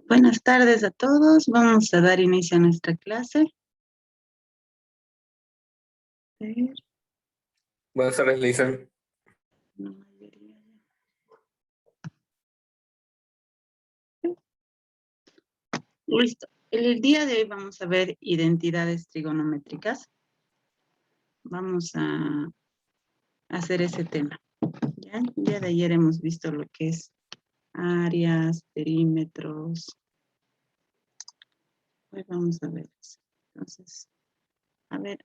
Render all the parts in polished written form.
Buenas tardes a todos. Vamos a dar inicio a nuestra clase. A ver, Buenas tardes, Lisa. la mayoría Listo. El día de hoy vamos a ver identidades trigonométricas. Vamos a hacer ese tema. ¿Ya? El día de ayer hemos visto lo que es áreas, perímetros. Hoy vamos a ver eso. Entonces, a ver,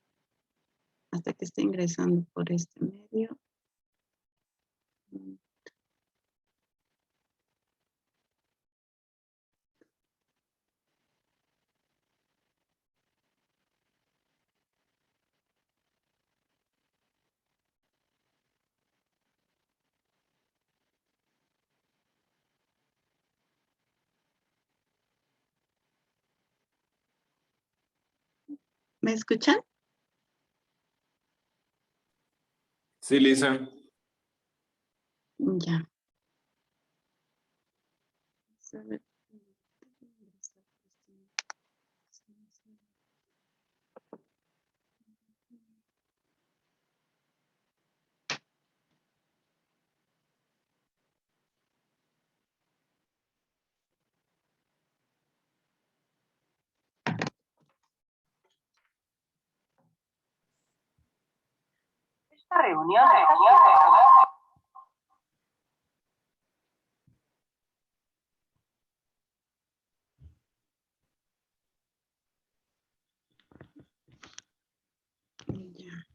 hasta que esté ingresando por este medio. ¿Me escuchan? Sí, Lisa. Ya. A ver. Esta reunión. Ya.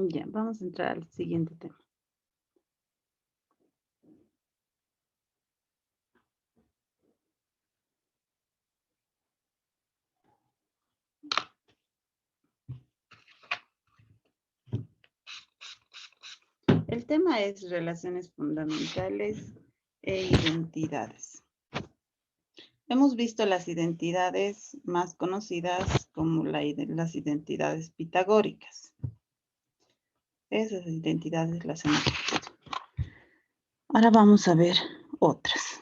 Ya, vamos a entrar al siguiente tema. El tema es relaciones fundamentales e identidades. Hemos visto las identidades más conocidas como las identidades pitagóricas. Esas identidades las hemos visto. Ahora vamos a ver otras.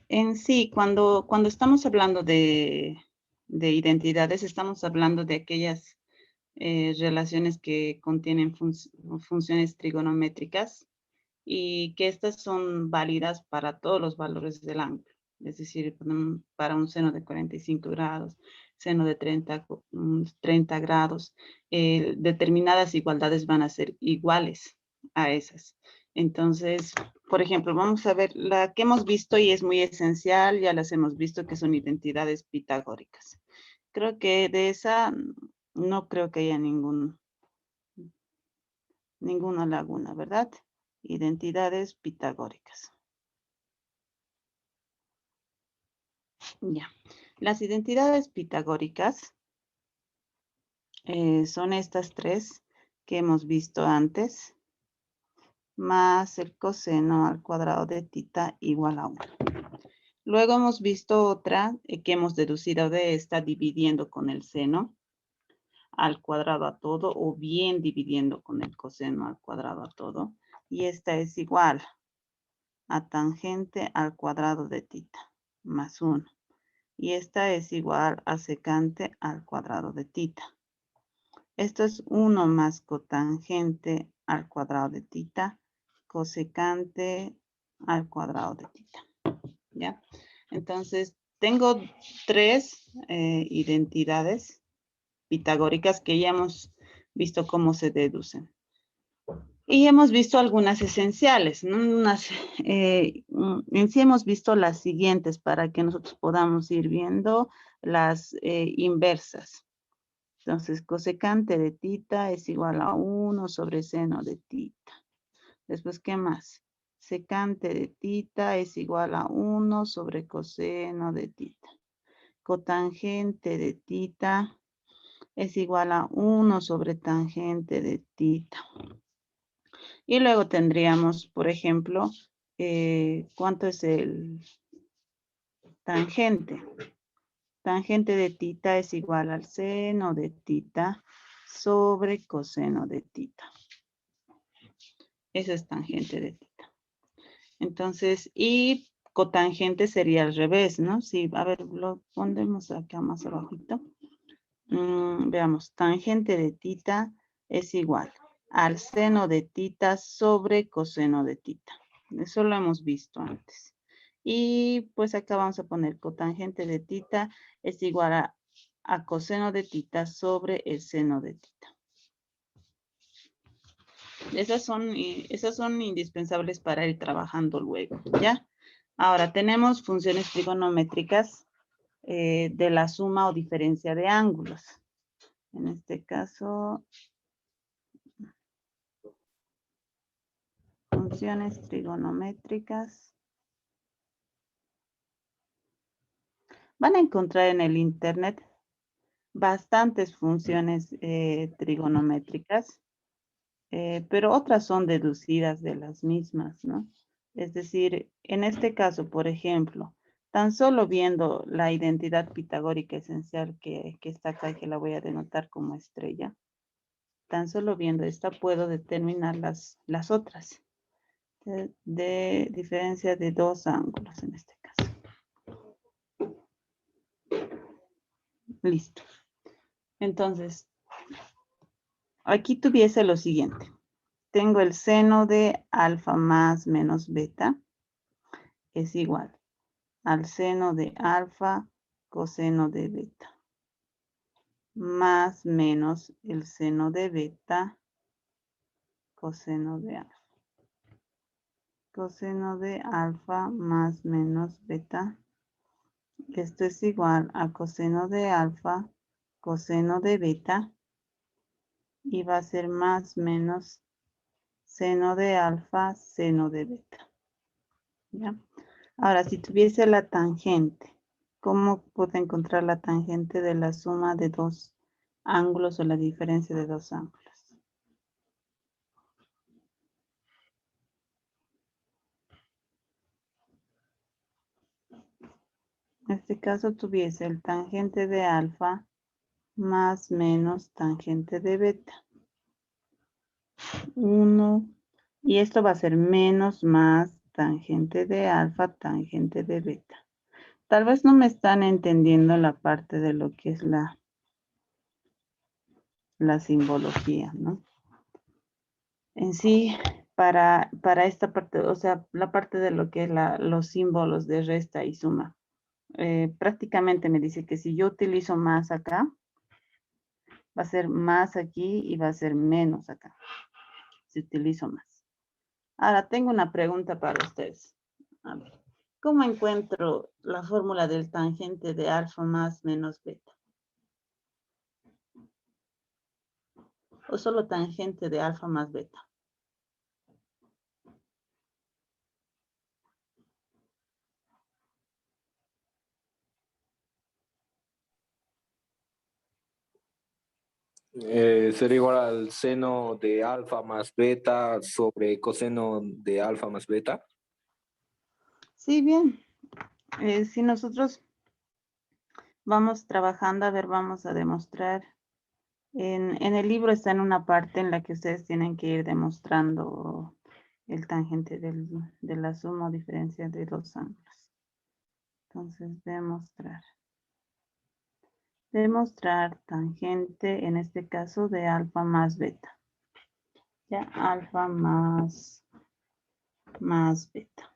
En sí, cuando estamos hablando de identidades, estamos hablando de aquellas relaciones que contienen funciones trigonométricas y que estas son válidas para todos los valores del ángulo. Es decir, para un seno de 45 grados, seno de 30 grados, determinadas igualdades van a ser iguales a esas. Entonces, por ejemplo, vamos a ver la que hemos visto y es muy esencial, ya las hemos visto, que son identidades pitagóricas. Creo que de esa no creo que haya ninguna laguna, ¿verdad? Identidades pitagóricas. Ya. Las identidades pitagóricas son estas tres que hemos visto antes, más el coseno al cuadrado de tita igual a 1. Luego hemos visto otra que hemos deducido de esta dividiendo con el seno al cuadrado a todo o bien dividiendo con el coseno al cuadrado a todo. Y esta es igual a tangente al cuadrado de tita más 1. Y esta es igual a secante al cuadrado de tita. Esto es 1 más cotangente al cuadrado de tita, cosecante al cuadrado de tita. ¿Ya? Entonces, tengo 3 identidades pitagóricas que ya hemos visto cómo se deducen. Y hemos visto algunas esenciales, ¿no? En sí hemos visto las siguientes para que nosotros podamos ir viendo las inversas. Entonces, cosecante de tita es igual a 1 sobre seno de tita. Después, ¿qué más? Secante de tita es igual a 1 sobre coseno de tita. Cotangente de tita es igual a 1 sobre tangente de tita. Y luego tendríamos, por ejemplo, ¿cuánto es el tangente? Tangente de tita es igual al seno de tita sobre coseno de tita. Eso es tangente de tita. Entonces, y cotangente sería al revés, ¿no? Sí, a ver, lo pondremos acá más abajito. Veamos, tangente de tita es igual al seno de tita sobre coseno de tita. Eso lo hemos visto antes. Y pues acá vamos a poner cotangente de tita es igual a coseno de tita sobre el seno de tita. Esas son indispensables para ir trabajando luego, ¿ya? Ahora, tenemos funciones trigonométricas de la suma o diferencia de ángulos. En este caso, funciones trigonométricas. Van a encontrar en el internet bastantes funciones trigonométricas, pero otras son deducidas de las mismas, ¿no? Es decir, en este caso, por ejemplo, tan solo viendo la identidad pitagórica esencial que está acá, que la voy a denotar como estrella, tan solo viendo esta puedo determinar las otras. De diferencia de 2 ángulos en este caso. Listo. Entonces, aquí tuviese lo siguiente. Tengo el seno de alfa más menos beta es igual al seno de alfa coseno de beta más menos el seno de beta coseno de alfa. Coseno de alfa más menos beta. Esto es igual a coseno de alfa coseno de beta y va a ser más menos seno de alfa seno de beta. ¿Ya? Ahora, si tuviese la tangente, ¿cómo puedo encontrar la tangente de la suma de 2 ángulos o la diferencia de 2 ángulos? En este caso tuviese el tangente de alfa más menos tangente de beta. 1, y esto va a ser menos más tangente de alfa, tangente de beta. Tal vez no me están entendiendo la parte de lo que es la simbología, ¿no? En sí, para esta parte, o sea, la parte de lo que es los símbolos de resta y suma, prácticamente me dice que si yo utilizo más acá, va a ser más aquí y va a ser menos acá, si utilizo más. Ahora, tengo una pregunta para ustedes. A ver, ¿cómo encuentro la fórmula del tangente de alfa más menos beta? ¿O solo tangente de alfa más beta? Sería igual al seno de alfa más beta sobre coseno de alfa más beta. Sí, bien. Si nosotros vamos trabajando, a ver, vamos a demostrar. En el libro está en una parte en la que ustedes tienen que ir demostrando el tangente de la suma o diferencia de dos ángulos. Entonces, demostrar. Demostrar tangente, en este caso, de alfa más beta. Ya, alfa más beta.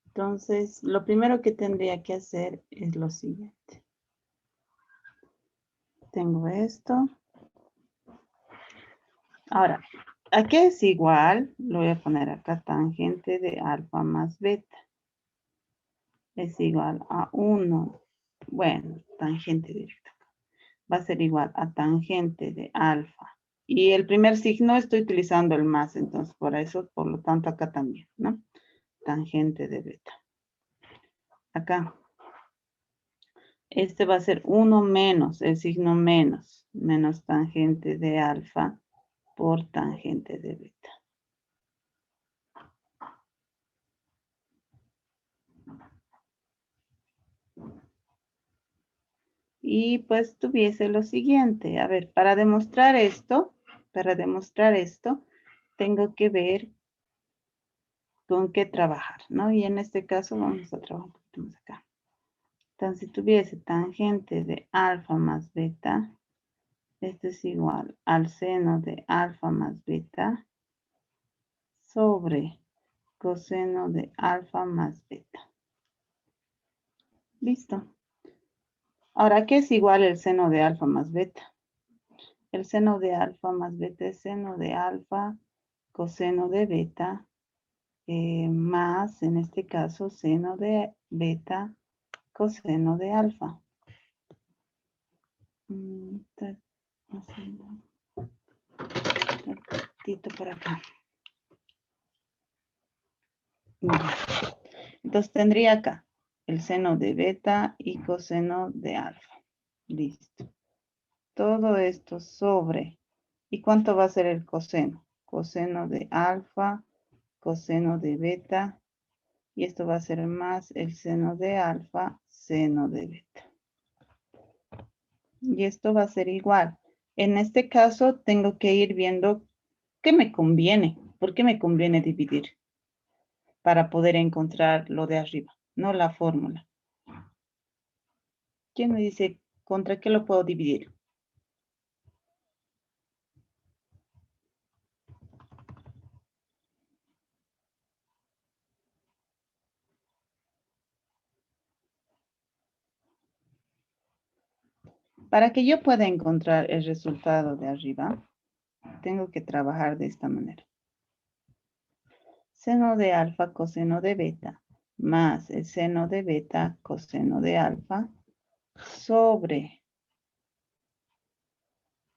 Entonces, lo primero que tendría que hacer es lo siguiente. Tengo esto. Ahora, ¿a qué es igual? Lo voy a poner acá, tangente de alfa más beta. Es igual a 1. Bueno, tangente directa. Va a ser igual a tangente de alfa. Y el primer signo estoy utilizando el más, entonces por eso, por lo tanto, acá también, ¿no? Tangente de beta. Acá. Este va a ser 1 menos, el signo menos tangente de alfa por tangente de beta. Y pues tuviese lo siguiente. A ver, para demostrar esto, tengo que ver con qué trabajar, ¿no? Y en este caso vamos a trabajar un poquito más acá. Entonces, si tuviese tangente de alfa más beta, esto es igual al seno de alfa más beta sobre coseno de alfa más beta. Listo. Ahora, ¿qué es igual el seno de alfa más beta? El seno de alfa más beta es seno de alfa coseno de beta más, en este caso, seno de beta coseno de alfa. Un por acá. Entonces tendría acá el seno de beta y coseno de alfa. Listo. Todo esto sobre. ¿Y cuánto va a ser el coseno? Coseno de alfa, coseno de beta. Y esto va a ser más el seno de alfa, seno de beta. Y esto va a ser igual. En este caso tengo que ir viendo qué me conviene. ¿Por qué me conviene dividir? Para poder encontrar lo de arriba, no la fórmula. ¿Quién me dice contra qué lo puedo dividir? Para que yo pueda encontrar el resultado de arriba, tengo que trabajar de esta manera. Seno de alfa coseno de beta más el seno de beta coseno de alfa sobre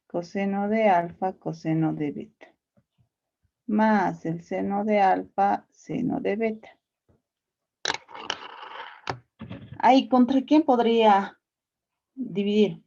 coseno de alfa coseno de beta más el seno de alfa seno de beta. Ahí, ¿contra quién podría dividir?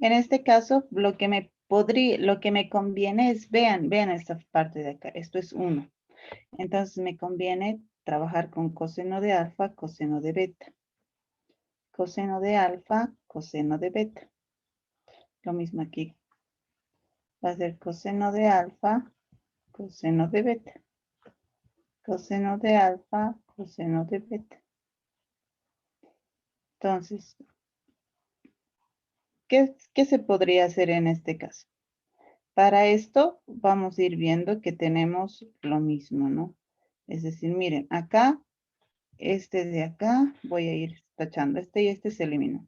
En este caso, lo que me conviene es, vean esta parte de acá, esto es 1. Entonces me conviene trabajar con coseno de alfa, coseno de beta. Coseno de alfa, coseno de beta. Lo mismo aquí. Va a ser coseno de alfa, coseno de beta. Coseno de alfa, coseno de beta. Entonces, ¿qué se podría hacer en este caso? Para esto vamos a ir viendo que tenemos lo mismo, ¿no? Es decir, miren, acá este de acá, voy a ir tachando. Este y este se eliminan.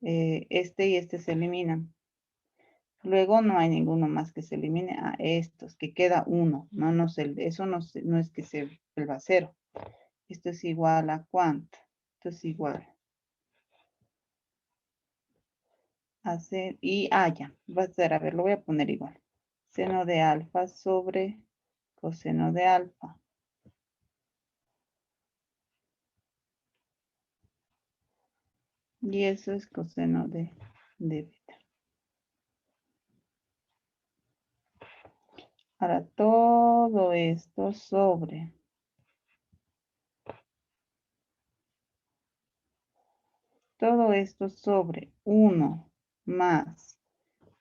Este y este se eliminan. Luego no hay ninguno más que se elimine a estos, que queda uno. Eso no es que se vuelva cero. Esto es igual a ¿cuánto? Esto es igual a ser, y ya, va a ser, a ver, lo voy a poner igual. Seno de alfa sobre coseno de alfa. Y eso es coseno de beta. Ahora todo esto sobre todo esto sobre 1 más.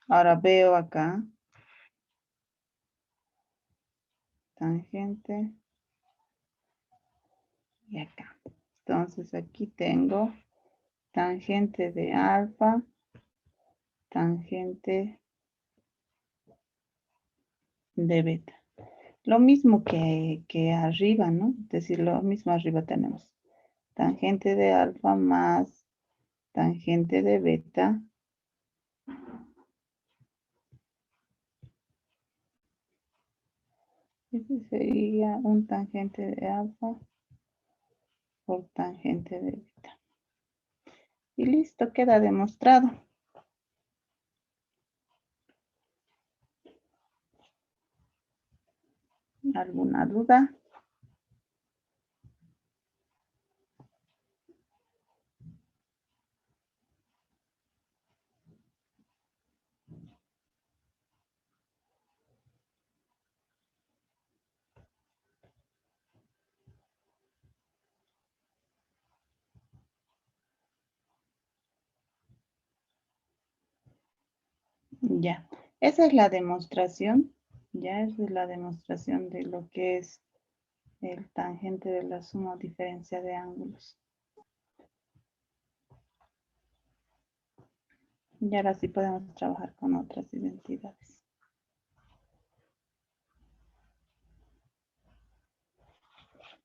Ahora veo acá tangente y acá. Entonces aquí tengo tangente de alfa, tangente de beta. Lo mismo que arriba, ¿no? Es decir, lo mismo arriba tenemos. Tangente de alfa más tangente de beta. Ese sería un tangente de alfa por tangente de beta. Y listo, queda demostrado. ¿Alguna duda? Ya, esa es la demostración. Ya, esa es la demostración de lo que es el tangente de la suma o diferencia de ángulos. Y ahora sí podemos trabajar con otras identidades.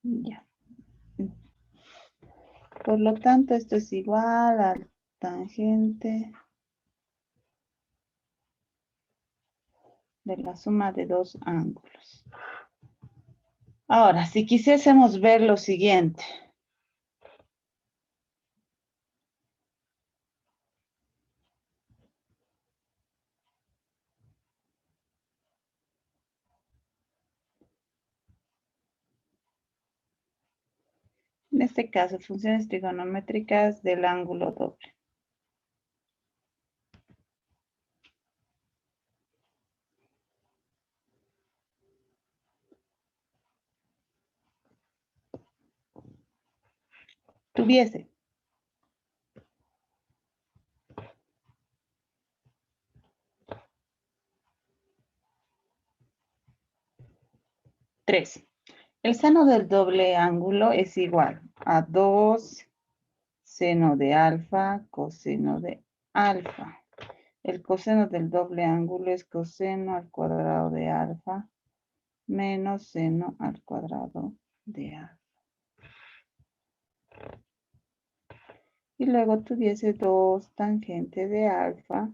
Ya. Por lo tanto, esto es igual al tangente de la suma de dos ángulos. Ahora, si quisiésemos ver lo siguiente. En este caso, funciones trigonométricas del ángulo doble. Tuviese. Tres. El seno del doble ángulo es igual a 2 seno de alfa coseno de alfa. El coseno del doble ángulo es coseno al cuadrado de alfa menos seno al cuadrado de alfa. Y luego tuviese 2 tangente de alfa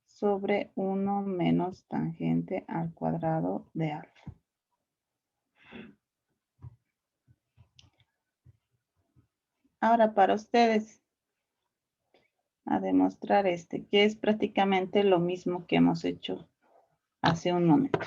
sobre 1 menos tangente al cuadrado de alfa. Ahora para ustedes, a demostrar que es prácticamente lo mismo que hemos hecho hace un momento.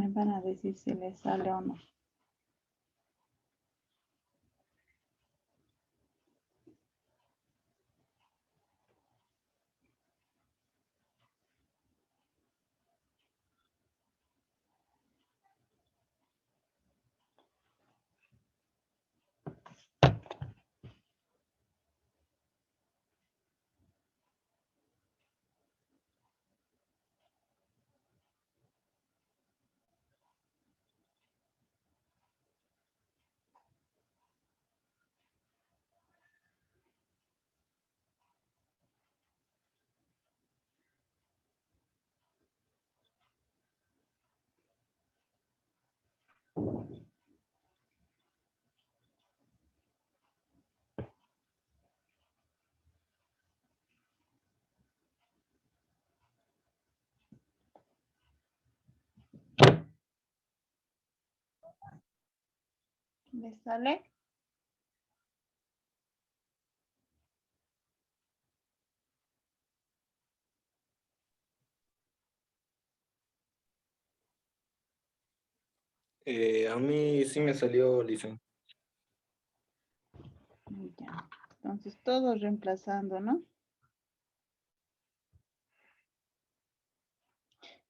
Me van a decir si les sale o no. ¿Les sale? A mí sí me salió, Licen. Ya. Entonces todos reemplazando, ¿no?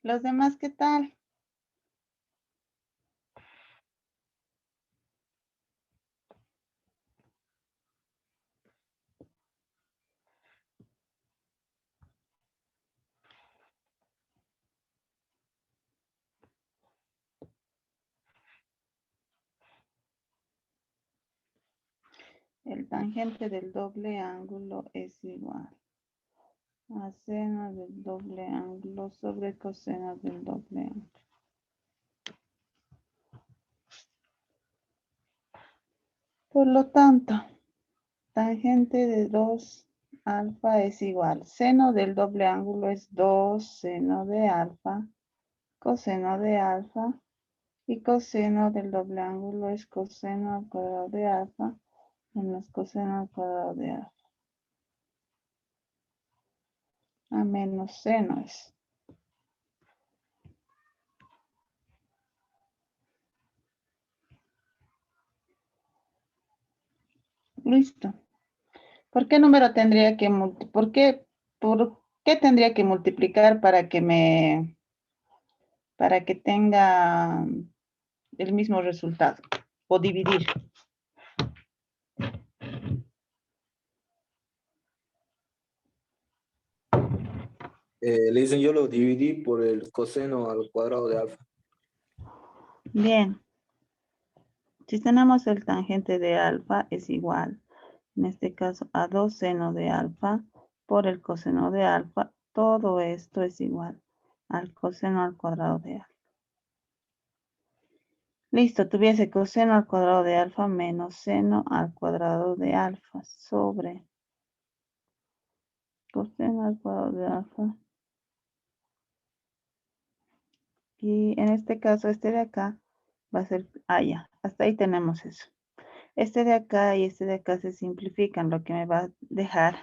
Los demás, ¿qué tal? El tangente del doble ángulo es igual a seno del doble ángulo sobre coseno del doble ángulo. Por lo tanto, tangente de 2 alfa es igual. Seno del doble ángulo es 2 seno de alfa, coseno de alfa, y coseno del doble ángulo es coseno al cuadrado de alfa menos coseno al cuadrado de alfa. A menos seno es. Listo. ¿Por qué número tendría que por qué tendría que multiplicar para que tenga el mismo resultado? O dividir. Licen, yo lo dividí por el coseno al cuadrado de alfa. Bien. Si tenemos el tangente de alfa es igual, en este caso, a 2 seno de alfa por el coseno de alfa. Todo esto es igual al coseno al cuadrado de alfa. Listo, tuviese coseno al cuadrado de alfa menos seno al cuadrado de alfa sobre coseno al cuadrado de alfa. Y en este caso, este de acá va a ser, ya, hasta ahí tenemos eso. Este de acá y este de acá se simplifican, lo que me va a dejar,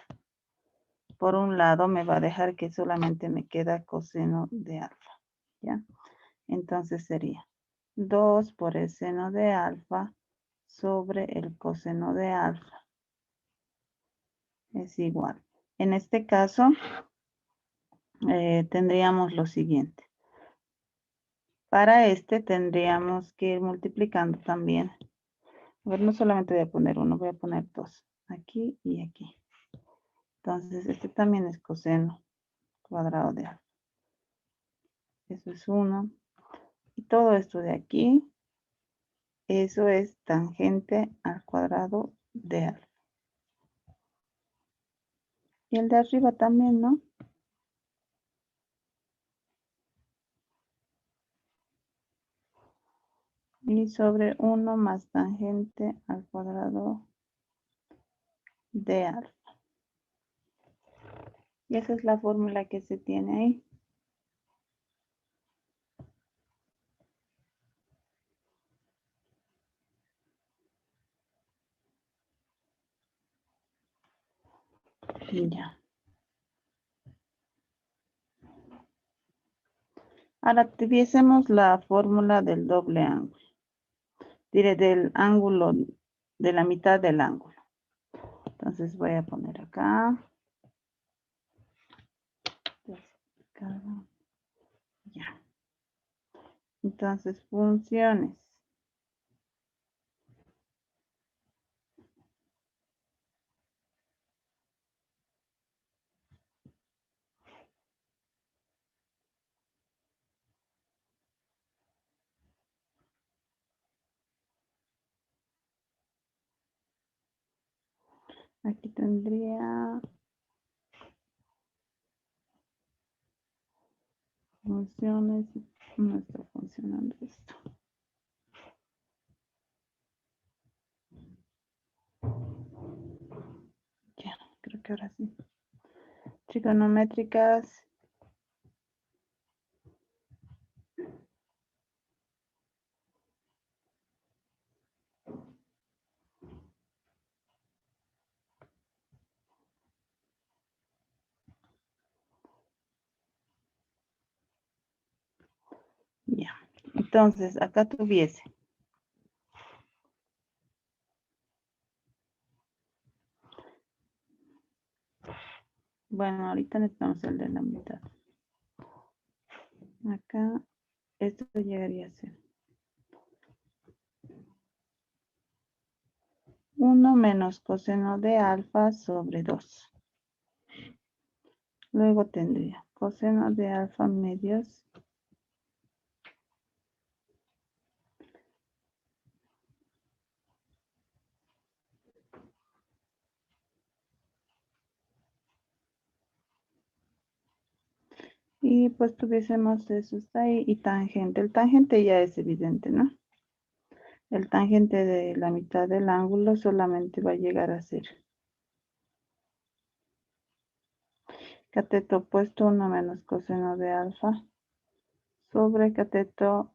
por un lado, me va a dejar que solamente me queda coseno de alfa, ¿ya? Entonces sería 2 por el seno de alfa sobre el coseno de alfa. Es igual. En este caso, tendríamos lo siguiente. Para este tendríamos que ir multiplicando también. A ver, no solamente voy a poner uno, voy a poner dos. Aquí y aquí. Entonces, este también es coseno cuadrado de alfa. Eso es 1. Y todo esto de aquí, eso es tangente al cuadrado de alfa. Y el de arriba también, ¿no? Y sobre 1 más tangente al cuadrado de alfa. Y esa es la fórmula que se tiene ahí. Y ya. Ahora tuviésemos la fórmula del doble ángulo. Diré del ángulo, de la mitad del ángulo. Entonces voy a poner acá. Ya. Entonces, funciones. Aquí tendría funciones. No está funcionando esto. Ya, creo que ahora sí. Trigonométricas. Ya. Entonces, acá tuviese. Bueno, ahorita necesitamos el de la mitad. Acá, esto llegaría a ser 1 menos coseno de alfa sobre 2. Luego tendría coseno de alfa medios y pues tuviésemos eso está ahí y tangente. El tangente ya es evidente, ¿no? El tangente de la mitad del ángulo solamente va a llegar a ser cateto opuesto 1 menos coseno de alfa sobre cateto,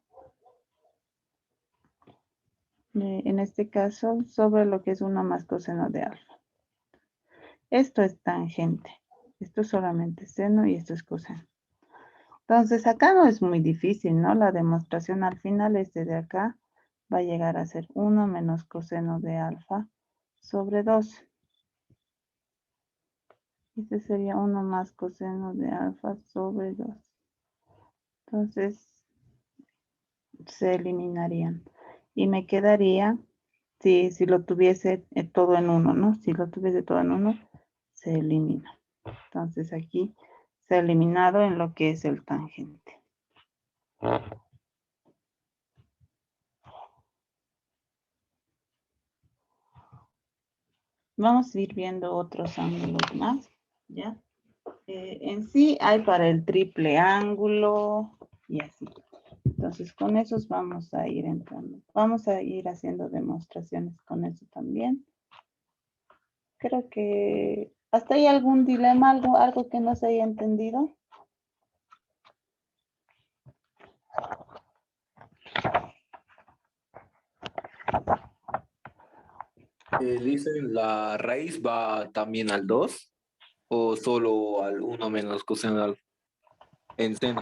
en este caso, sobre lo que es 1 más coseno de alfa. Esto es tangente. Esto es solamente seno y esto es coseno. Entonces, acá no es muy difícil, ¿no? La demostración al final, este de acá, va a llegar a ser 1 menos coseno de alfa sobre 2. Este sería 1 más coseno de alfa sobre 2. Entonces, se eliminarían. Y me quedaría, si lo tuviese todo en 1, ¿no? Si lo tuviese todo en 1, se elimina. Entonces, aquí se ha eliminado en lo que es el tangente. Vamos a ir viendo otros ángulos más, ¿ya? En sí hay para el triple ángulo y así. Entonces, con esos vamos a ir entrando. Vamos a ir haciendo demostraciones con eso también. Creo que hasta hay algún dilema, algo que no se haya entendido. Dicen, ¿la raíz va también al 2 o solo al 1 menos coseno de alfa en seno?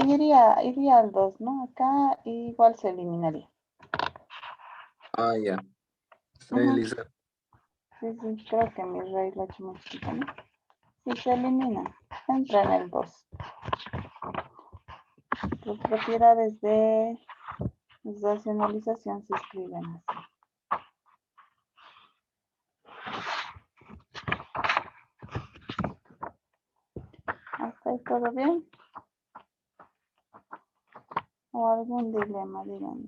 Iría al 2, ¿no? Acá igual se eliminaría. Ah, ya. Ujú. Lisa. Sí, creo que mi raíz la he hecho más chiquita, ¿no? Sí, se elimina. Entra en el 2. Las propiedades de racionalización se escriben así. ¿Hasta ahí todo bien? ¿O algún dilema, díganme?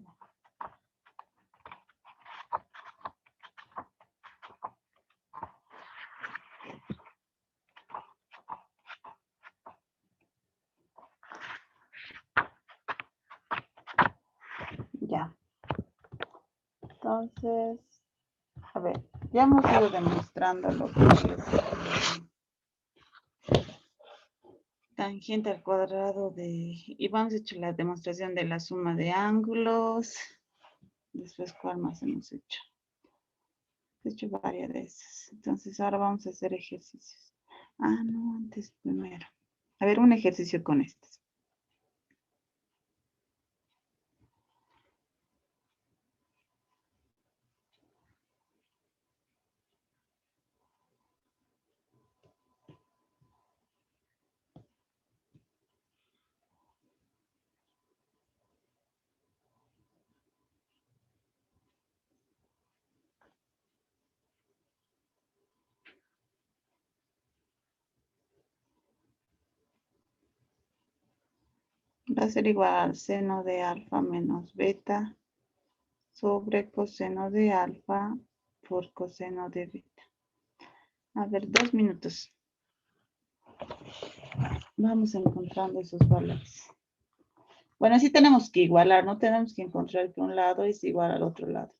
Ya. Entonces, a ver, ya hemos ido demostrando lo que es tangente al cuadrado y vamos a hecho la demostración de la suma de ángulos. Después, ¿cuál más hemos hecho? He hecho varias de esas. Entonces, ahora vamos a hacer ejercicios. Ah, no, antes primero. A ver, un ejercicio con estos. va a ser igual al seno de alfa menos beta sobre coseno de alfa por coseno de beta. A ver, 2 minutos. Vamos encontrando esos valores. Bueno, sí tenemos que igualar, no tenemos que encontrar que un lado es igual al otro lado.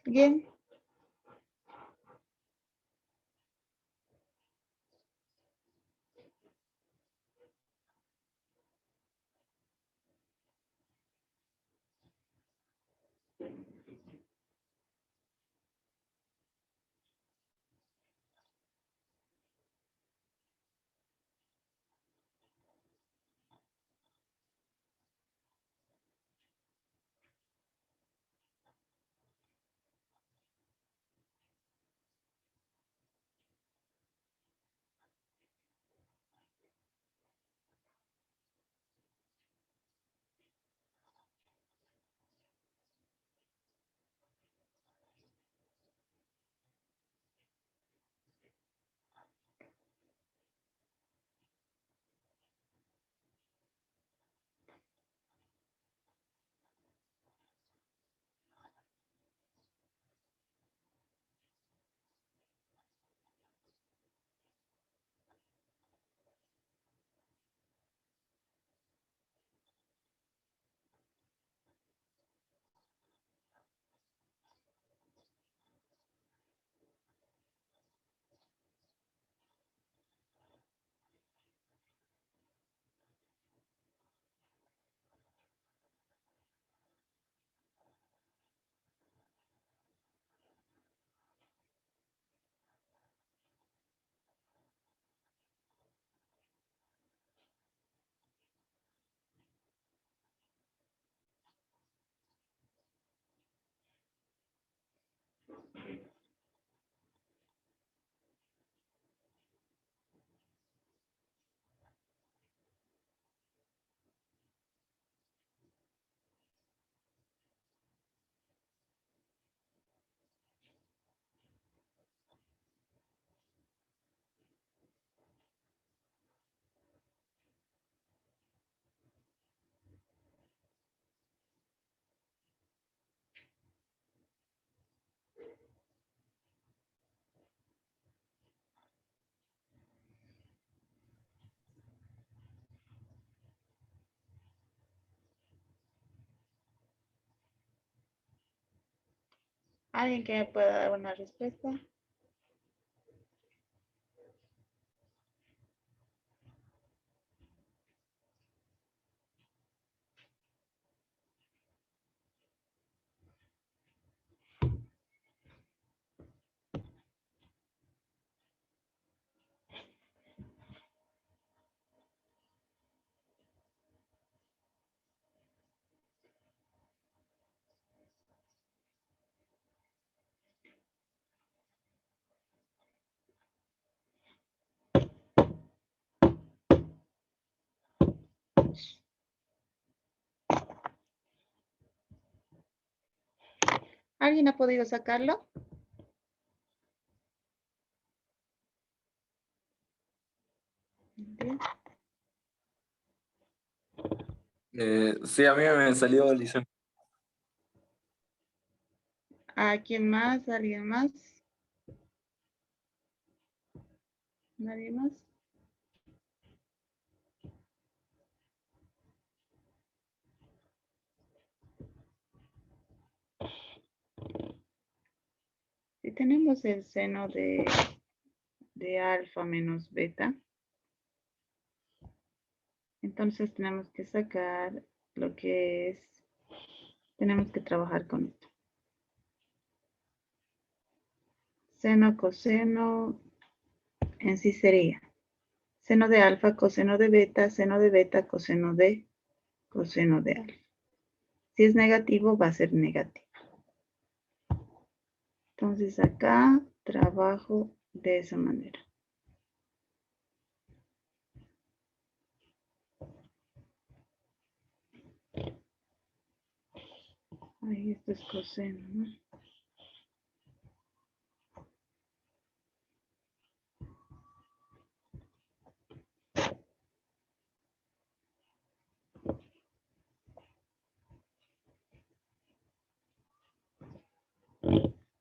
Bien. ¿Alguien que me pueda dar una respuesta? ¿Alguien ha podido sacarlo? Bien. Sí, a mí me salió, Lisa. ¿A quién más? ¿Alguien más? ¿Nadie más? Si tenemos el seno de alfa menos beta, entonces tenemos que sacar lo que es, tenemos que trabajar con esto. Seno, coseno, en sí sería seno de alfa, coseno de beta, coseno de alfa. Si es negativo, va a ser negativo. Entonces acá trabajo de esa manera. Ahí esto es coseno, ¿no?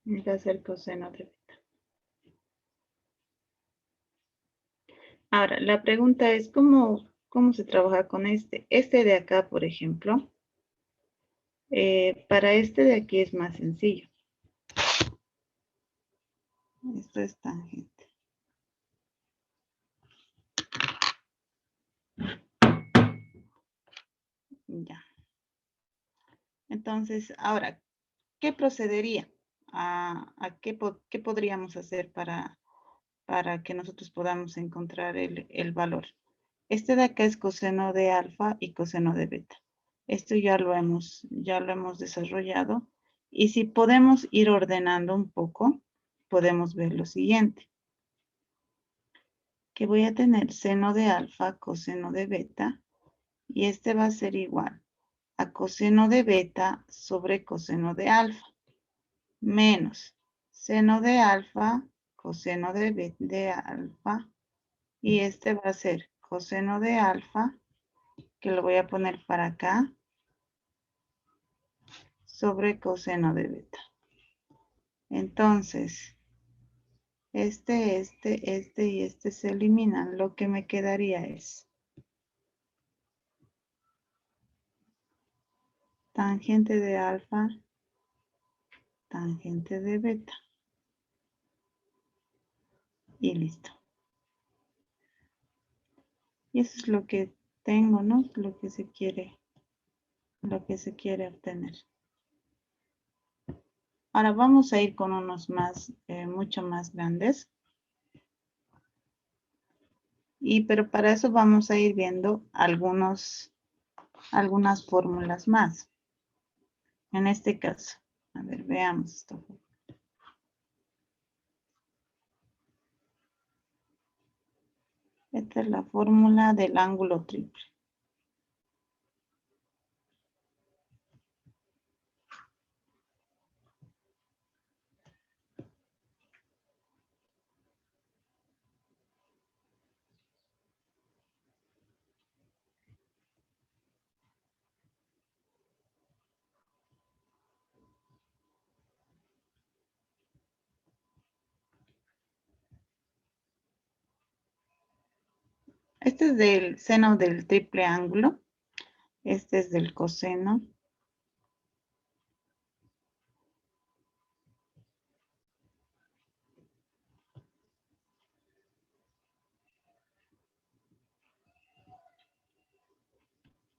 Y va a ser coseno de beta. Ahora, la pregunta es, ¿cómo se trabaja con este? Este de acá, por ejemplo, para este de aquí es más sencillo. Esto es tangente. Ya. Entonces, ahora, ¿qué procedería? ¿Qué podríamos hacer para que nosotros podamos encontrar el valor? Este de acá es coseno de alfa y coseno de beta. Esto ya lo hemos desarrollado. Y si podemos ir ordenando un poco, podemos ver lo siguiente. Que voy a tener seno de alfa, coseno de beta, y este va a ser igual a coseno de beta sobre coseno de alfa, menos seno de alfa, coseno de alfa, y este va a ser coseno de alfa, que lo voy a poner para acá, sobre coseno de beta. Entonces, este y este se eliminan. Lo que me quedaría es tangente de alfa, tangente de beta. Y listo. Y eso es lo que tengo, ¿no? Lo que se quiere obtener. Ahora vamos a ir con unos más, mucho más grandes. Pero para eso vamos a ir viendo algunas fórmulas más. En este caso, a ver, veamos esto. Esta es la fórmula del ángulo triple. Este es del seno del triple ángulo. Este es del coseno.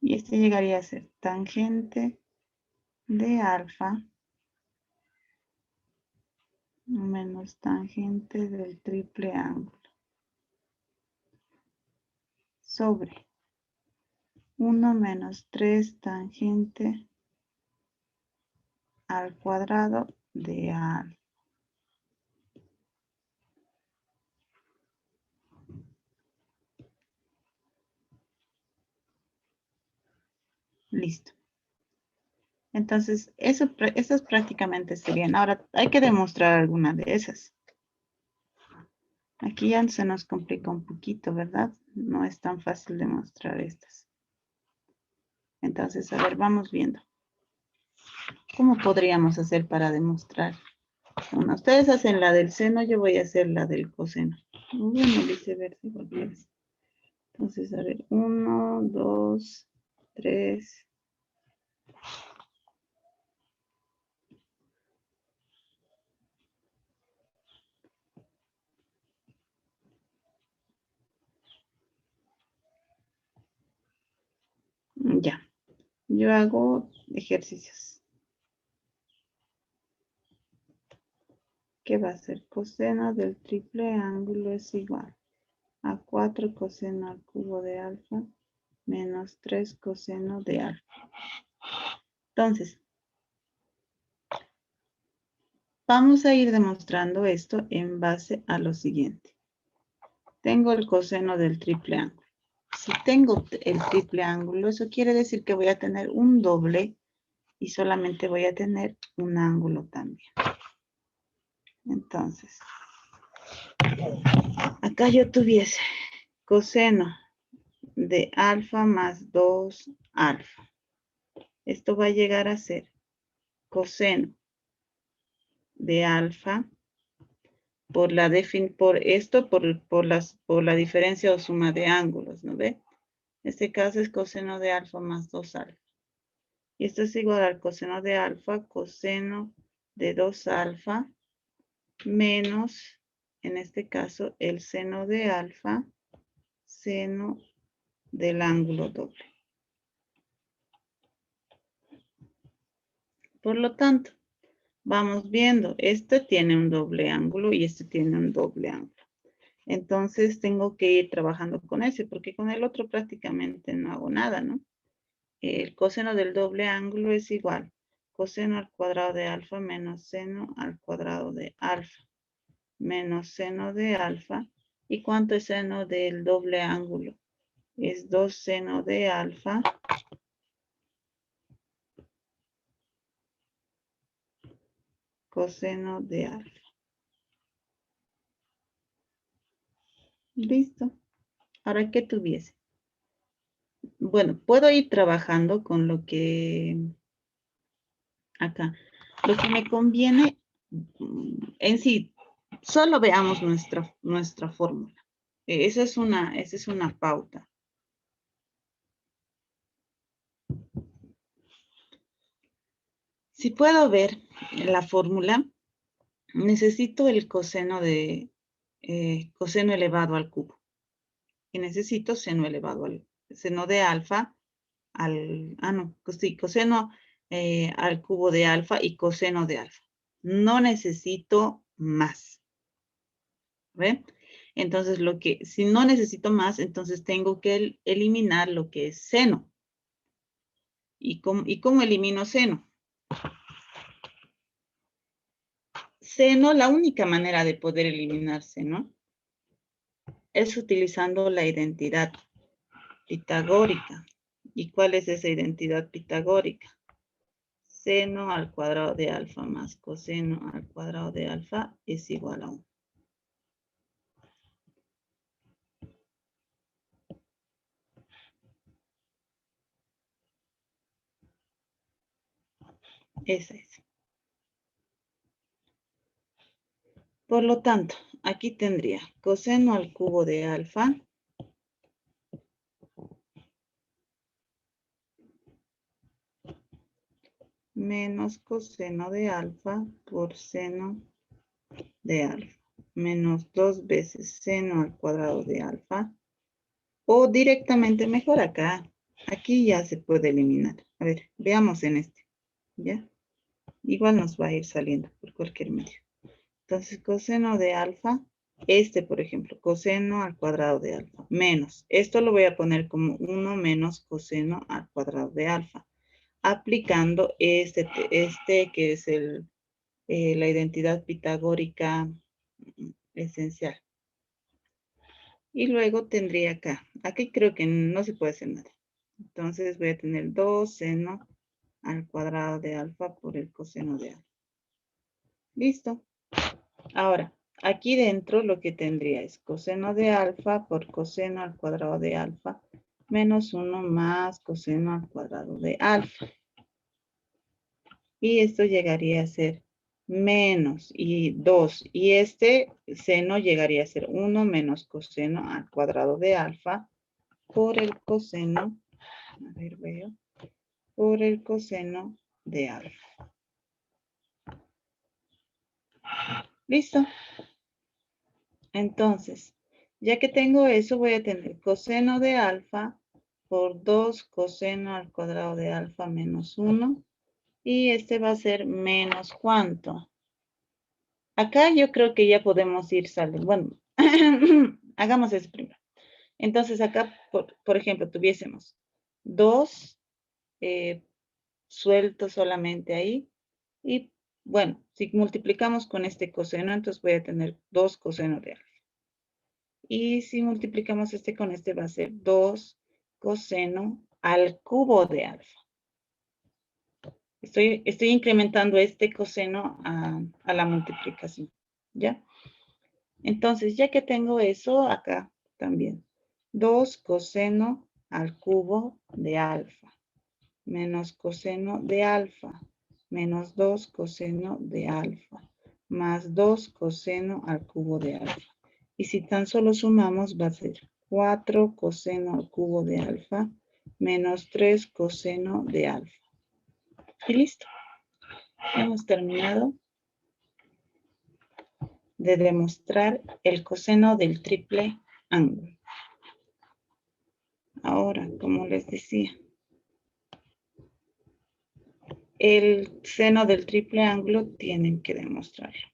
Y este llegaría a ser tangente de alfa menos tangente del triple ángulo sobre 1 menos 3 tangente al cuadrado de alfa. Listo. Entonces, esas prácticamente serían. Ahora, hay que demostrar alguna de esas. Aquí ya se nos complica un poquito, ¿verdad? No es tan fácil demostrar estas. Entonces, a ver, vamos viendo. ¿Cómo podríamos hacer para demostrar? Bueno, ustedes hacen la del seno, yo voy a hacer la del coseno. Bueno, viceversa, igual que es. Entonces, a ver, 1, 2, 3. Ya. Yo hago ejercicios. ¿Qué va a ser? Coseno del triple ángulo es igual a 4 coseno al cubo de alfa menos 3 coseno de alfa. Entonces, vamos a ir demostrando esto en base a lo siguiente. Tengo el coseno del triple ángulo. Si tengo el triple ángulo, eso quiere decir que voy a tener un doble y solamente voy a tener un ángulo también. Entonces, acá yo tuviese coseno de alfa más 2 alfa. Esto va a llegar a ser coseno de alfa por la diferencia o suma de ángulos, ¿no ve? En este caso es coseno de alfa más 2 alfa. Y esto es igual al coseno de alfa, coseno de 2 alfa, menos, en este caso, el seno de alfa, seno del ángulo doble. Por lo tanto, vamos viendo, este tiene un doble ángulo y este tiene un doble ángulo. Entonces tengo que ir trabajando con ese, porque con el otro prácticamente no hago nada, ¿no? El coseno del doble ángulo es igual. Coseno al cuadrado de alfa menos seno al cuadrado de alfa. Menos seno de alfa. ¿Y cuánto es seno del doble ángulo? Es 2 seno de alfa. Coseno de alfa. Listo. Ahora, ¿qué tuviese? Bueno, puedo ir trabajando con lo que acá. Lo que me conviene en sí, solo veamos nuestra fórmula. Esa es una pauta. Si puedo ver la fórmula, necesito el coseno de coseno elevado al cubo. Y necesito seno elevado al seno de alfa coseno al cubo de alfa y coseno de alfa. No necesito más. ¿Ve? Entonces, si no necesito más, entonces tengo que eliminar lo que es seno. ¿Y cómo elimino seno? Seno, la única manera de poder eliminar seno es utilizando la identidad pitagórica. ¿Y cuál es esa identidad pitagórica? Seno al cuadrado de alfa más coseno al cuadrado de alfa es igual a 1. Esa es. Por lo tanto, aquí tendría coseno al cubo de alfa menos coseno de alfa por seno de alfa menos 2 veces seno al cuadrado de alfa o directamente mejor acá Aquí ya se puede eliminar. A ver, veamos en este. ¿Ya? Igual nos va a ir saliendo por cualquier medio. Entonces, coseno de alfa, este, por ejemplo, coseno al cuadrado de alfa, menos. Esto lo voy a poner como 1 menos coseno al cuadrado de alfa, aplicando este que es la identidad pitagórica esencial. Y luego tendría acá. Aquí creo que no se puede hacer nada. Entonces voy a tener 2 seno al cuadrado de alfa por el coseno de alfa. Listo. Ahora, aquí dentro lo que tendría es coseno de alfa por coseno al cuadrado de alfa menos 1 más coseno al cuadrado de alfa. Y esto llegaría a ser menos y 2. Y este seno llegaría a ser 1 menos coseno al cuadrado de alfa por el coseno, a ver, veo, por el coseno de alfa. ¿Listo? Entonces, ya que tengo eso, voy a tener coseno de alfa por 2 coseno al cuadrado de alfa menos 1. Y este va a ser menos ¿cuánto? Acá yo creo que ya podemos ir saliendo. Bueno, hagamos eso primero. Entonces acá, por ejemplo, tuviésemos 2 suelto solamente ahí. Y bueno, si multiplicamos con este coseno, entonces voy a tener 2 coseno de alfa. Y si multiplicamos este con este, va a ser 2 coseno al cubo de alfa. Estoy incrementando este coseno a la multiplicación, ¿ya? Entonces, ya que tengo eso, acá también. 2 coseno al cubo de alfa, menos coseno de alfa, menos 2 coseno de alfa, más 2 coseno al cubo de alfa. Y si tan solo sumamos, va a ser 4 coseno al cubo de alfa, menos 3 coseno de alfa. Y listo. Hemos terminado de demostrar el coseno del triple ángulo. Ahora, como les decía, el seno del triple ángulo tienen que demostrarlo.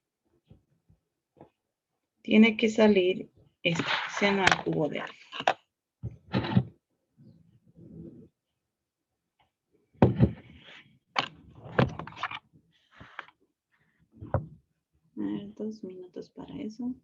Tiene que salir este seno al cubo de alfa. A ver, 2 minutos para eso.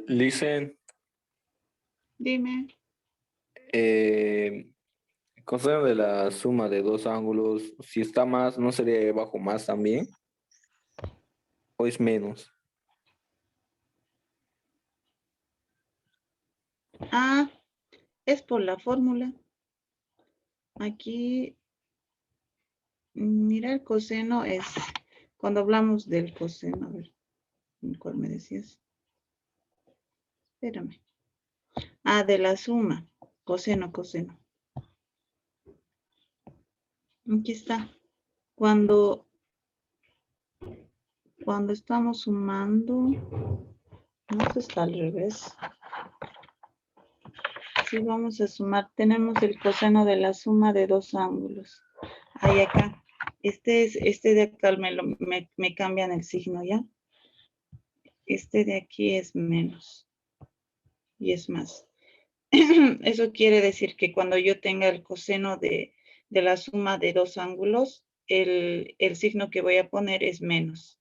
Listen, Dime. coseno de la suma de dos ángulos, si está más, ¿no sería bajo más también? ¿O es menos? Ah, es por la fórmula. Aquí, mira, el coseno es, cuando hablamos del coseno, a ver, ¿cuál me decías? Espérame. Ah, de la suma. Coseno, coseno. Aquí está. Cuando estamos sumando, no, esto está al revés. Si vamos a sumar, tenemos el coseno de la suma de dos ángulos. Ahí acá. Este de acá me cambian el signo, ¿ya? Este de aquí es menos. Y es más. Eso quiere decir que cuando yo tenga el coseno de de la suma de dos ángulos, el signo que voy a poner es menos.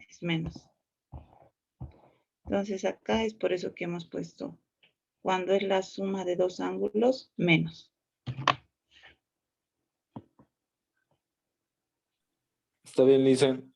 Es menos. Entonces acá es por eso que hemos puesto, cuando es la suma de dos ángulos, menos. Está bien, Lisen.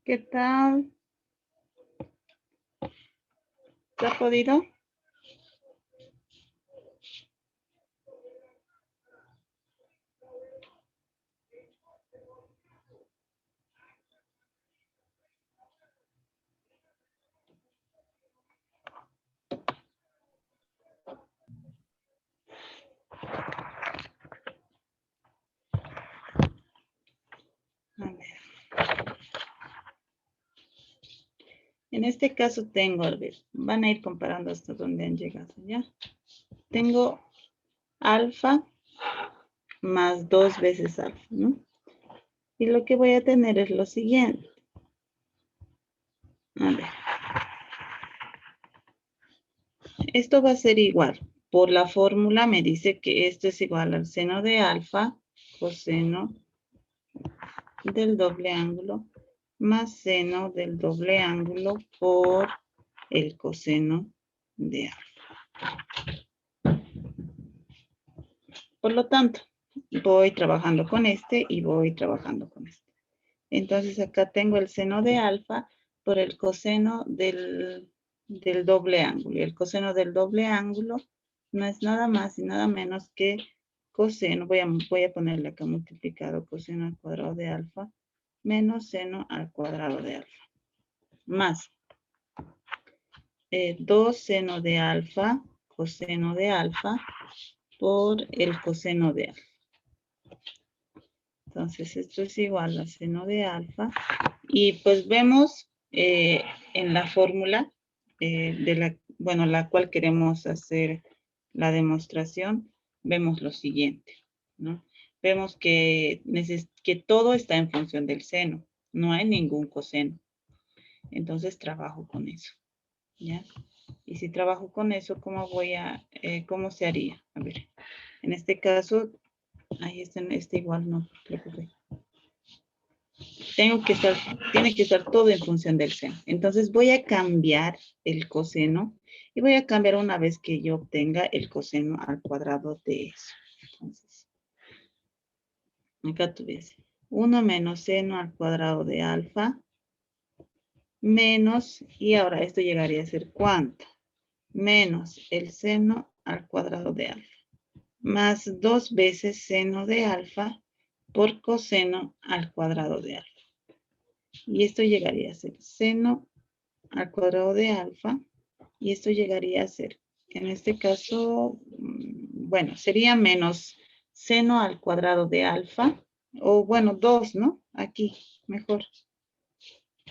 ¿Qué tal? ¿Se ha podido? A ver. En este caso tengo, a ver, van a ir comparando hasta donde han llegado, ¿ya? Tengo alfa más 2 veces alfa, ¿no? Y lo que voy a tener es lo siguiente. A ver. Esto va a ser igual. Por la fórmula me dice que esto es igual al seno de alfa, coseno del doble ángulo, más seno del doble ángulo por el coseno de alfa. Por lo tanto, voy trabajando con este y voy trabajando con este. Entonces acá tengo el seno de alfa por el coseno del doble ángulo. Y el coseno del doble ángulo no es nada más y nada menos que coseno. Voy a ponerle acá multiplicado coseno al cuadrado de alfa menos seno al cuadrado de alfa. Más 2 seno de alfa, coseno de alfa por el coseno de alfa. Entonces esto es igual a seno de alfa. Y pues vemos en la fórmula la cual queremos hacer la demostración, vemos lo siguiente, ¿no? Vemos que todo está en función del seno, no hay ningún coseno. Entonces trabajo con eso, ¿ya? Y si trabajo con eso, ¿cómo se haría? A ver, en este caso, ahí está, igual no te preocupes. Tiene que estar todo en función del seno. Entonces voy a cambiar el coseno y voy a cambiar una vez que yo obtenga el coseno al cuadrado de eso. Entonces, acá tú ves 1 menos seno al cuadrado de alfa menos, y ahora esto llegaría a ser ¿cuánto? Menos el seno al cuadrado de alfa más 2 veces seno de alfa por coseno al cuadrado de alfa. Y esto llegaría a ser seno al cuadrado de alfa. Y esto llegaría a ser, en este caso, bueno, sería menos seno al cuadrado de alfa. O bueno, 2, ¿no? Aquí, mejor.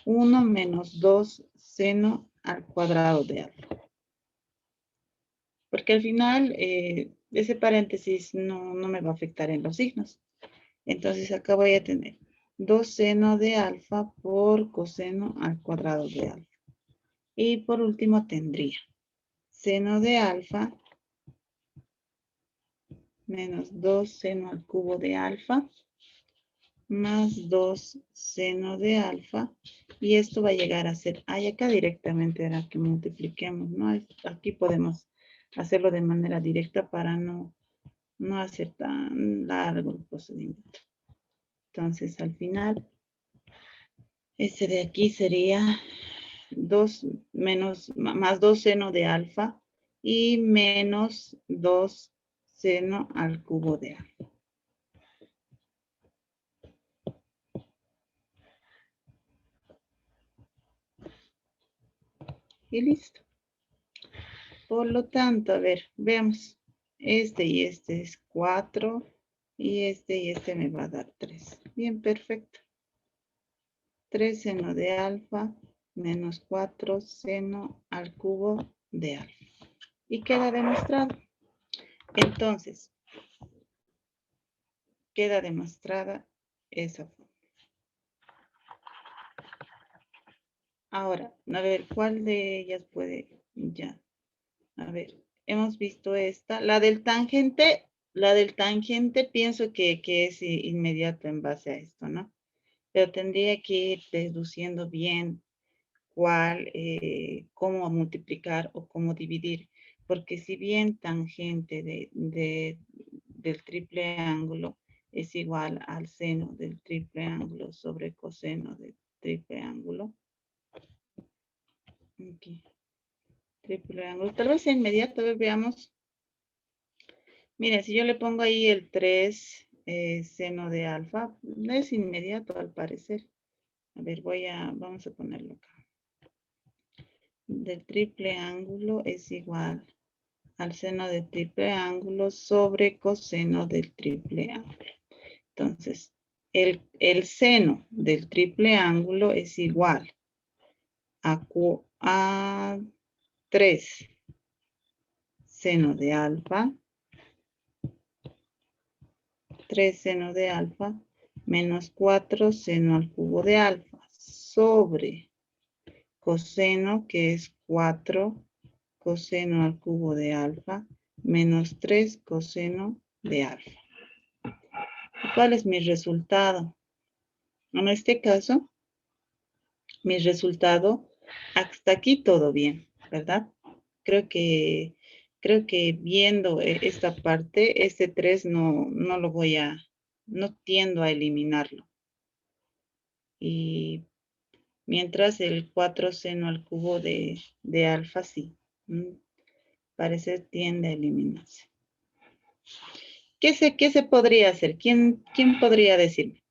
1 menos 2 seno al cuadrado de alfa. Porque al final, ese paréntesis no me va a afectar en los signos. Entonces acá voy a tener 2 seno de alfa por coseno al cuadrado de alfa. Y por último tendría seno de alfa menos 2 seno al cubo de alfa más 2 seno de alfa. Y esto va a llegar a ser, acá directamente era que multipliquemos, ¿no? Aquí podemos hacerlo de manera directa para no hacer tan largo el procedimiento. Entonces al final, este de aquí sería 2 más 2 seno de alfa y menos 2 seno al cubo de alfa. y listo. Por lo tanto, a ver, veamos. Este y este es 4 y este me va a dar 3. Bien, perfecto. 3 seno de alfa menos 4 seno al cubo de alfa. Y queda demostrado. Entonces, queda demostrada esa forma. Ahora, a ver, ¿cuál de ellas puede? Ya. A ver, hemos visto esta. La del tangente pienso que es inmediato en base a esto, ¿no? Pero tendría que ir deduciendo bien cuál, cómo multiplicar o cómo dividir. Porque si bien tangente del triple ángulo es igual al seno del triple ángulo sobre coseno del triple ángulo. Aquí. Triple ángulo. Tal vez sea inmediato, a ver, veamos. Mira, si yo le pongo ahí el 3 seno de alfa, no es inmediato al parecer. A ver, vamos a ponerlo acá. Del triple ángulo es igual al seno del triple ángulo sobre coseno del triple ángulo. Entonces, el seno del triple ángulo es igual a 3 seno de alfa, 3 seno de alfa menos 4 seno al cubo de alfa sobre coseno, que es 4 coseno al cubo de alfa menos 3 coseno de alfa. ¿Cuál es mi resultado? En este caso, mi resultado, hasta aquí todo bien, ¿verdad? Creo que viendo esta parte, este 3 no tiendo a eliminarlo. Y mientras el 4 seno al cubo de alfa sí. Parece tiende a eliminarse. ¿Qué se podría hacer? ¿Quién podría decirme?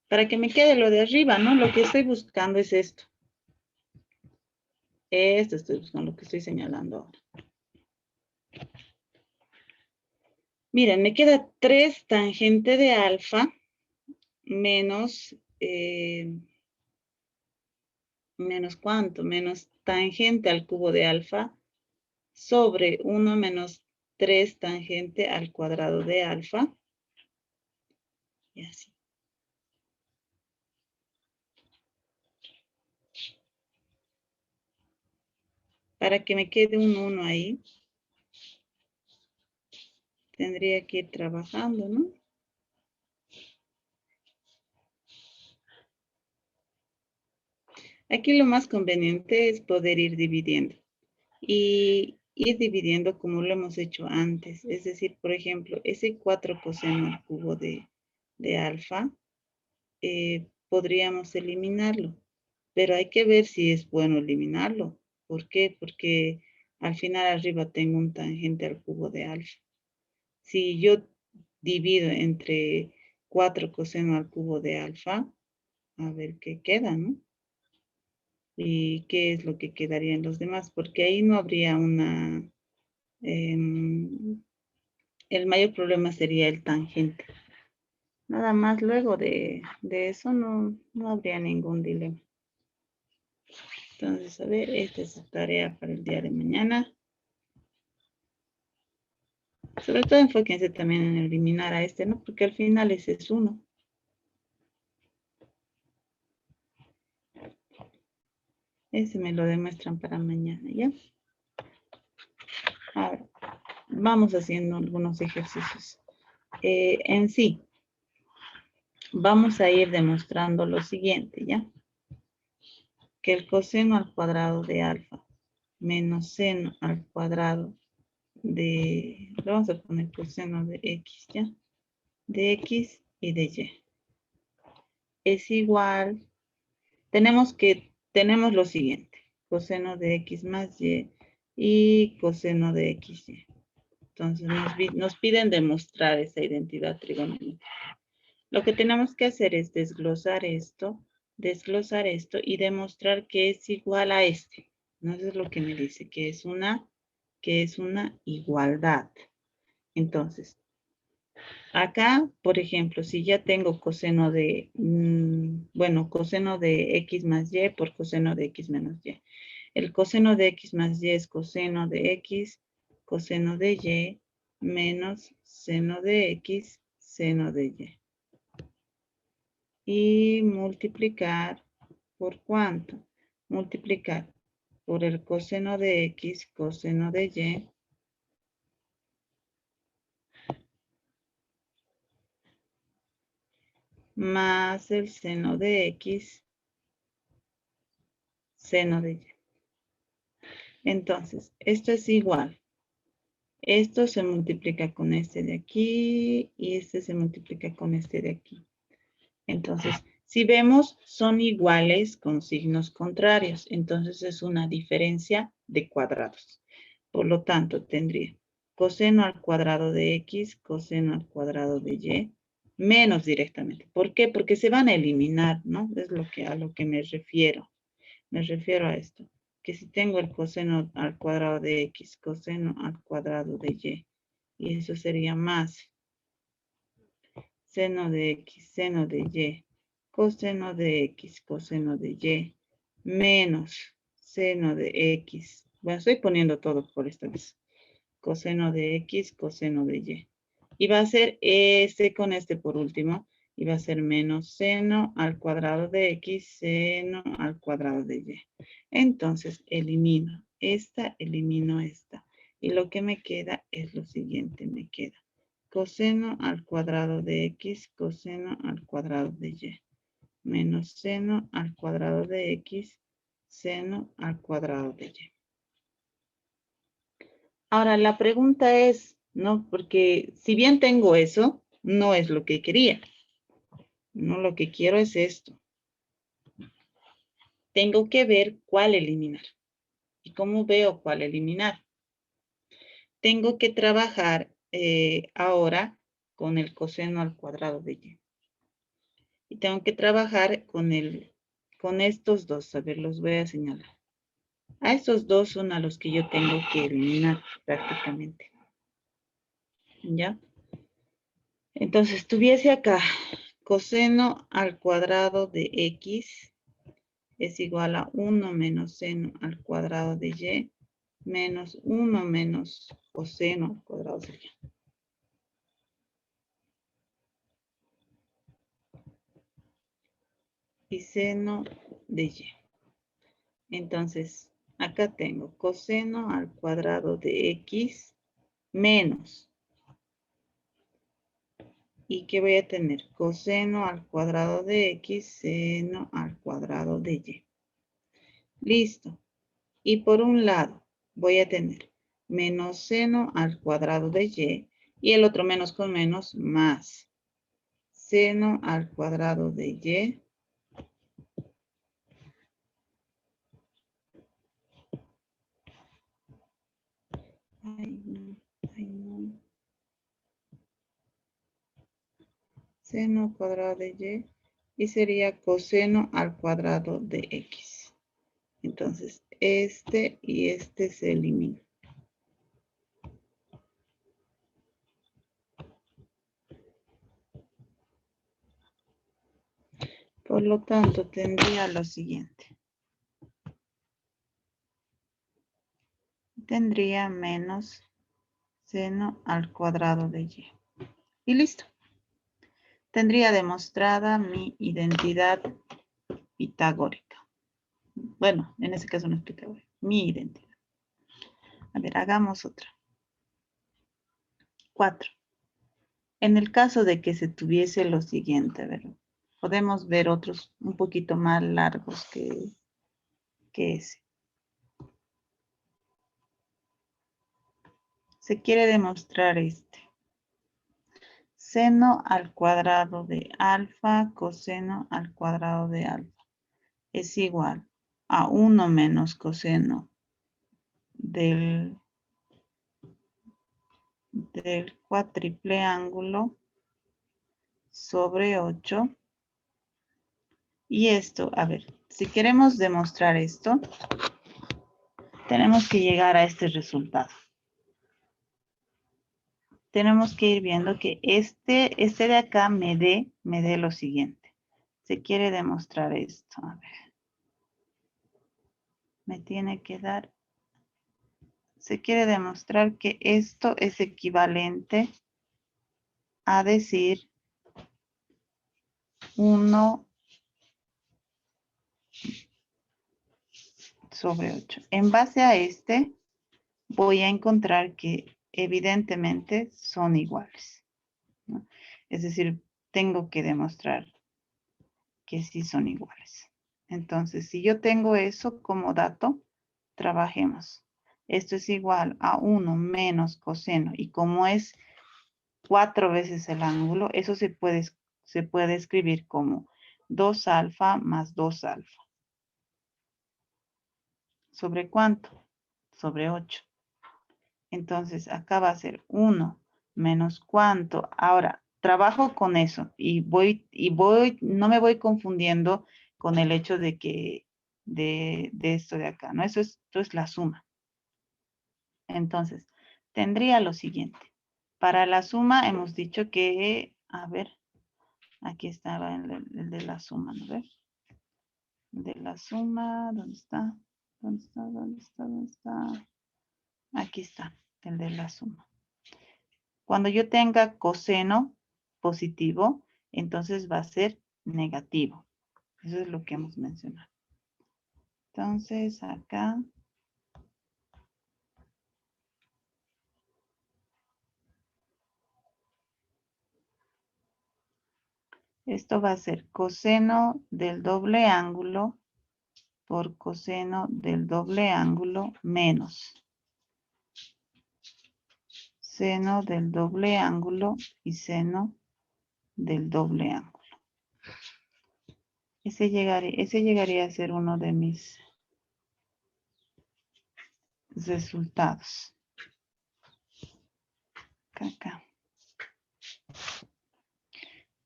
Para que me quede lo de arriba, ¿no? Lo que estoy buscando es esto. Esto estoy buscando, lo que estoy señalando ahora. Miren, me queda 3 tangente de alfa menos, ¿menos cuánto? Menos tangente al cubo de alfa sobre 1 menos 3 tangente al cuadrado de alfa. Y así. Para que me quede un 1 ahí, tendría que ir trabajando, ¿no? Aquí lo más conveniente es poder ir dividiendo. Y ir dividiendo como lo hemos hecho antes. Es decir, por ejemplo, ese 4 coseno al cubo de alfa, podríamos eliminarlo. Pero hay que ver si es bueno eliminarlo. ¿Por qué? Porque al final arriba tengo un tangente al cubo de alfa. Si yo divido entre 4 coseno al cubo de alfa, a ver qué queda, ¿no? Y qué es lo que quedaría en los demás, porque ahí no habría una... el mayor problema sería el tangente. Nada más luego de eso no habría ningún dilema. Entonces, a ver, esta es su tarea para el día de mañana. Sobre todo enfóquense también en eliminar a este, ¿no? Porque al final ese es 1. Ese me lo demuestran para mañana, ¿ya? Ahora, vamos haciendo algunos ejercicios. En sí, vamos a ir demostrando lo siguiente, ¿ya? Que el coseno al cuadrado de alfa menos seno al cuadrado de, vamos a poner coseno de x, ¿ya? de X y de Y. Es igual, tenemos lo siguiente, coseno de X más y coseno de XY. Entonces nos piden demostrar esa identidad trigonométrica. Lo que tenemos que hacer es desglosar esto y demostrar que es igual a este. ¿No? Eso es lo que me dice, que es una igualdad. Entonces, acá, por ejemplo, si ya tengo coseno de, coseno de X más Y por coseno de X menos Y. El coseno de X más Y es coseno de X, coseno de Y, menos seno de X, seno de Y. Y multiplicar por ¿cuánto? Multiplicar por el coseno de X, coseno de Y, más el seno de X, seno de Y. Entonces, esto es igual. Esto se multiplica con este de aquí y este se multiplica con este de aquí. Entonces, si vemos, son iguales con signos contrarios. Entonces, es una diferencia de cuadrados. Por lo tanto, tendría coseno al cuadrado de X, coseno al cuadrado de Y, menos directamente. ¿Por qué? Porque se van a eliminar, ¿no? Es a lo que me refiero. Me refiero a esto. Que si tengo el coseno al cuadrado de X, coseno al cuadrado de Y, y eso sería más seno de X, seno de Y, coseno de X, coseno de Y, menos seno de X. Bueno, estoy poniendo todo por esta vez. Coseno de X, coseno de Y. Y va a ser este con este por último. Y va a ser menos seno al cuadrado de X, seno al cuadrado de Y. Entonces, elimino esta. Y lo que me queda es lo siguiente. Me queda coseno al cuadrado de X, coseno al cuadrado de Y. Menos seno al cuadrado de X, seno al cuadrado de Y. Ahora, la pregunta es, ¿no? Porque si bien tengo eso, no es lo que quería. No, lo que quiero es esto. Tengo que ver cuál eliminar. ¿Y cómo veo cuál eliminar? Tengo que trabajar ahora con el coseno al cuadrado de Y. Y tengo que trabajar con estos dos. A ver, los voy a señalar. A estos dos son a los que yo tengo que eliminar prácticamente. ¿Ya? Entonces, tuviese acá coseno al cuadrado de X es igual a 1 menos seno al cuadrado de Y menos 1 menos coseno al cuadrado de Y. Y seno de Y. Entonces, acá tengo coseno al cuadrado de X menos. ¿Y qué voy a tener? Coseno al cuadrado de X, seno al cuadrado de Y. Listo. Y por un lado voy a tener menos seno al cuadrado de Y y el otro menos con menos más seno al cuadrado de Y seno al cuadrado de Y sería coseno al cuadrado de X. Entonces, este y este se eliminan. Por lo tanto, tendría lo siguiente. Tendría menos seno al cuadrado de Y. Y listo. Tendría demostrada mi identidad pitagórica. Bueno, en ese caso no es pitagórica. Mi identidad. A ver, hagamos otra. 4. En el caso de que se tuviese lo siguiente, a ver, podemos ver otros un poquito más largos que ese. Se quiere demostrar este. Seno al cuadrado de alfa, coseno al cuadrado de alfa es igual a 1 menos coseno del cuatriple ángulo sobre 8. Y esto, a ver, si queremos demostrar esto, tenemos que llegar a este resultado. Tenemos que ir viendo que este de acá me dé lo siguiente. Se quiere demostrar esto. A ver. Me tiene que dar. Se quiere demostrar que esto es equivalente a decir 1 sobre 8. En base a este, voy a encontrar que evidentemente son iguales, ¿no? Es decir, tengo que demostrar que sí son iguales. Entonces, si yo tengo eso como dato, trabajemos. Esto es igual a 1 menos coseno. Y como es 4 veces el ángulo, eso se puede escribir como 2 alfa más 2 alfa. ¿Sobre cuánto? Sobre 8. Entonces, acá va a ser 1 menos cuánto. Ahora, trabajo con eso y no me voy confundiendo con el hecho de que, de esto de acá, ¿no? Esto es la suma. Entonces, tendría lo siguiente. Para la suma hemos dicho que, a ver, aquí estaba el de la suma, ¿no ves? De la suma, ¿dónde está? ¿Dónde está? ¿Dónde está? ¿Dónde está? Aquí está, el de la suma. Cuando yo tenga coseno positivo, entonces va a ser negativo. Eso es lo que hemos mencionado. Entonces, acá. Esto va a ser coseno del doble ángulo por coseno del doble ángulo menos seno del doble ángulo y seno del doble ángulo. Ese llegaría a ser uno de mis resultados. Acá.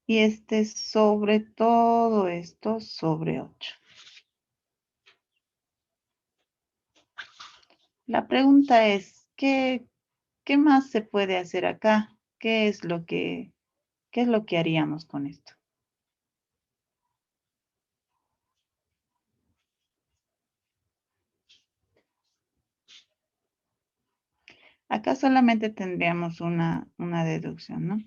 Y este sobre todo esto sobre 8. La pregunta es, ¿qué más se puede hacer acá? ¿Qué es lo que haríamos con esto? Acá solamente tendríamos una deducción, ¿no?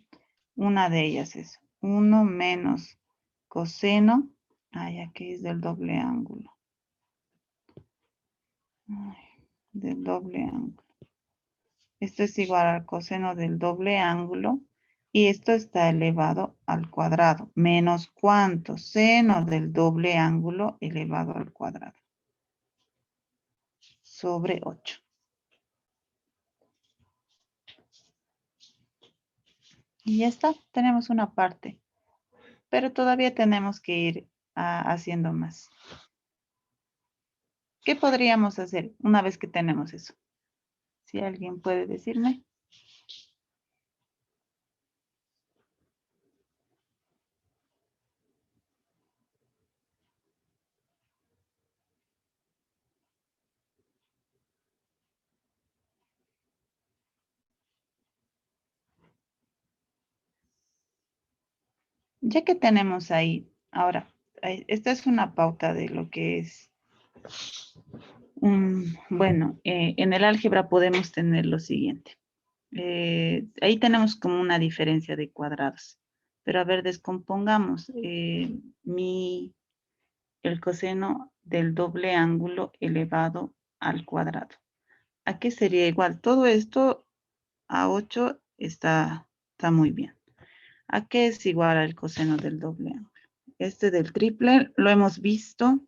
Una de ellas es 1 menos coseno. Ay, aquí es del doble ángulo. Ay, del doble ángulo. Esto es igual al coseno del doble ángulo. Y esto está elevado al cuadrado. Menos ¿cuánto? Seno del doble ángulo elevado al cuadrado. Sobre 8. Y ya está. Tenemos una parte. Pero todavía tenemos que ir haciendo más. ¿Qué podríamos hacer una vez que tenemos eso? Si alguien puede decirme. Ya que tenemos ahí, ahora, esta es una pauta de lo que es, bueno, en el álgebra podemos tener lo siguiente. Ahí tenemos como una diferencia de cuadrados. Pero a ver, descompongamos el coseno del doble ángulo elevado al cuadrado. ¿A qué sería igual? Todo esto a 8 está muy bien. ¿A qué es igual al coseno del doble ángulo? Este del triple lo hemos visto.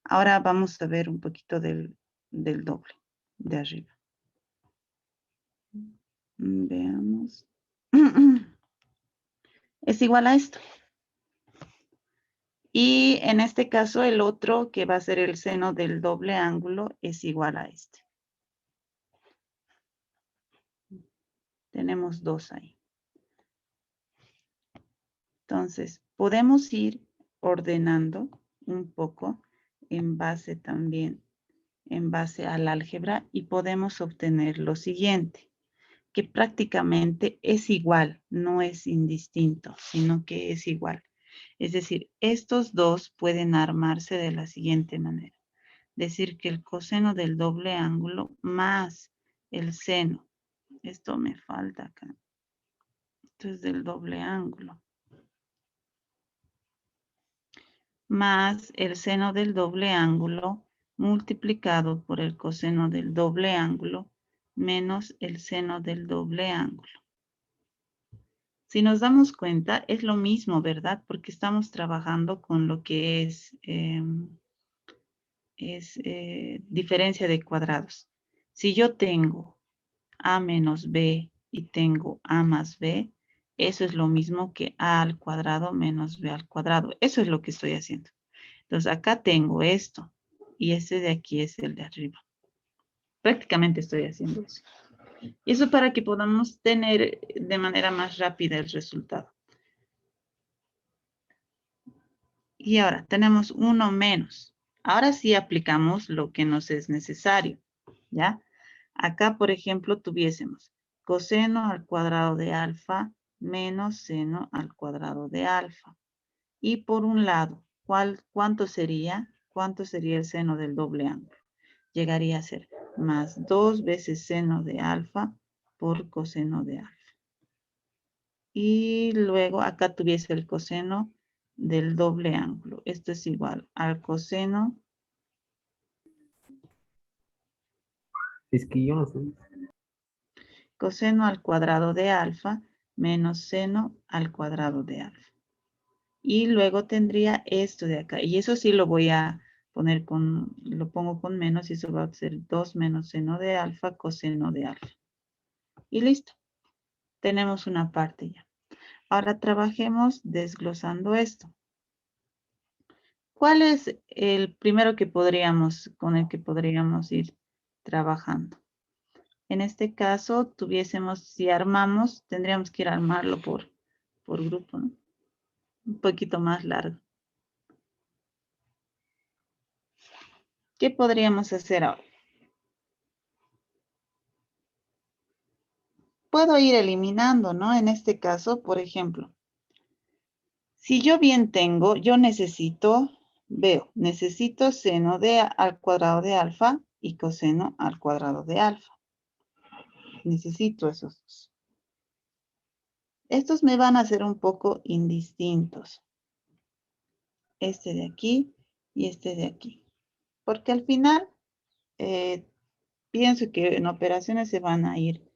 Ahora vamos a ver un poquito del doble de arriba. Veamos. es igual a esto. Y en este caso, el otro, que va a ser el seno del doble ángulo, es igual a este. Tenemos dos ahí. Entonces, podemos ir ordenando un poco en base también, en base al álgebra, y podemos obtener lo siguiente, que prácticamente es igual, no es indistinto, sino que es igual. Es decir, estos dos pueden armarse de la siguiente manera. Decir que el coseno del doble ángulo más el seno, esto me falta acá, esto es del doble ángulo, más el seno del doble ángulo multiplicado por el coseno del doble ángulo menos el seno del doble ángulo. Si nos damos cuenta, es lo mismo, ¿verdad? Porque estamos trabajando con lo que es diferencia de cuadrados. Si yo tengo a menos b y tengo a más b, eso es lo mismo que a al cuadrado menos b al cuadrado. Eso es lo que estoy haciendo. Entonces acá tengo esto y este de aquí es el de arriba. Prácticamente estoy haciendo eso. Y eso para que podamos tener de manera más rápida el resultado. Y ahora tenemos 1 menos. Ahora sí aplicamos lo que nos es necesario, ¿ya? Acá, por ejemplo, tuviésemos coseno al cuadrado de alfa menos seno al cuadrado de alfa. Y por un lado, ¿cuánto sería? ¿Cuánto sería el seno del doble ángulo? Llegaría a ser más 2 veces seno de alfa por coseno de alfa. Y luego acá tuviese el coseno del doble ángulo. Esto es igual al coseno. Es que yo no sé. Coseno al cuadrado de alfa menos seno al cuadrado de alfa. Y luego tendría esto de acá. Y eso sí lo voy a poner lo pongo con menos y eso va a ser 2 menos seno de alfa coseno de alfa. Y listo. Tenemos una parte ya. Ahora trabajemos desglosando esto. ¿Cuál es el primero que con el que podríamos ir trabajando? En este caso, si armamos, tendríamos que ir a armarlo por grupo, ¿no? Un poquito más largo. ¿Qué podríamos hacer ahora? Puedo ir eliminando, ¿no? En este caso, por ejemplo, si yo bien tengo, necesito seno al cuadrado de alfa y coseno al cuadrado de alfa. Necesito esos dos. Estos me van a ser un poco indistintos. Este de aquí y este de aquí. Porque al final, pienso que en operaciones se van a ir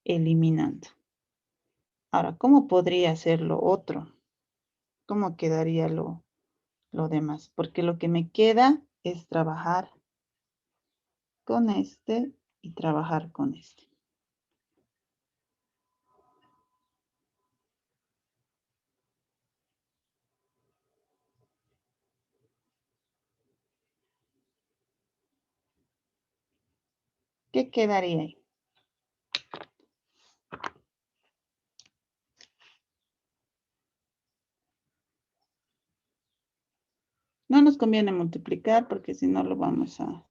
eliminando. Ahora, ¿cómo podría ser lo otro? ¿Cómo quedaría lo demás? Porque lo que me queda es trabajar con este y trabajar con este. ¿Qué quedaría ahí? No nos conviene multiplicar porque si no lo vamos a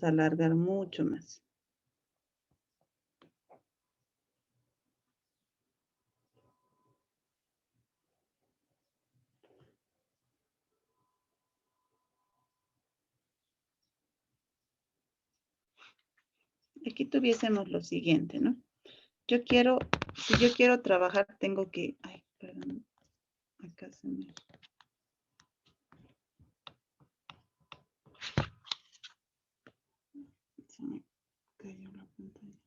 alargar mucho más. Aquí tuviésemos lo siguiente, ¿no? Si yo quiero trabajar, tengo que, ay, perdón, acá se me... Se me cayó la pantalla.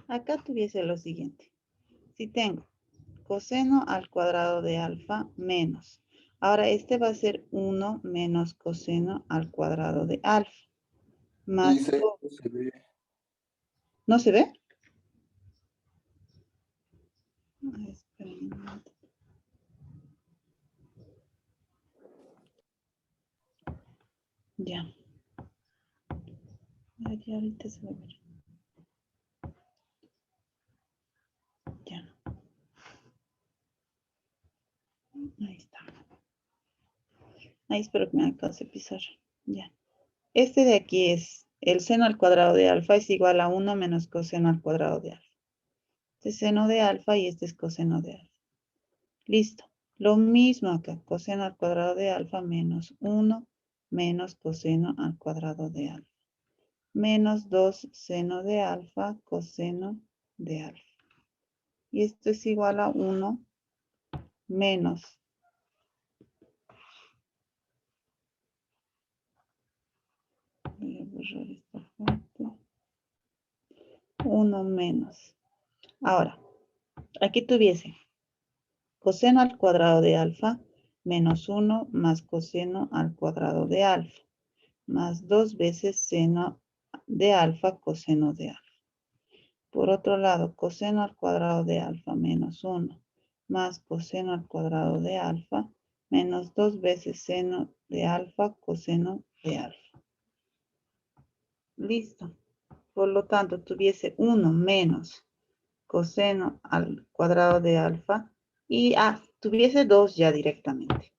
Acá tuviese lo siguiente. Si tengo coseno al cuadrado de alfa menos. Ahora este va a ser 1 menos coseno al cuadrado de alfa. Más Dice, 2. no se ve. ¿No se ve? Ay, esperen un momento. Ya. Ya ahorita se va a ver. Ya. Ahí está. Ahí espero que me alcance a pisar. Ya. Este de aquí es el seno al cuadrado de alfa es igual a 1 menos coseno al cuadrado de alfa. Este es seno de alfa y este es coseno de alfa. Listo. Lo mismo acá. Coseno al cuadrado de alfa menos 1 menos coseno al cuadrado de alfa. Menos 2 seno de alfa coseno de alfa. Y esto es igual a 1 menos. Voy a borrar esta parte. 1 menos. Ahora, aquí tuviese coseno al cuadrado de alfa menos 1 más coseno al cuadrado de alfa más 2 veces seno de alfa coseno de alfa. Por otro lado, coseno al cuadrado de alfa menos 1 más coseno al cuadrado de alfa menos 2 veces seno de alfa coseno de alfa. Listo. Por lo tanto, tuviese 1 menos coseno al cuadrado de alfa y tuviese 2 ya directamente.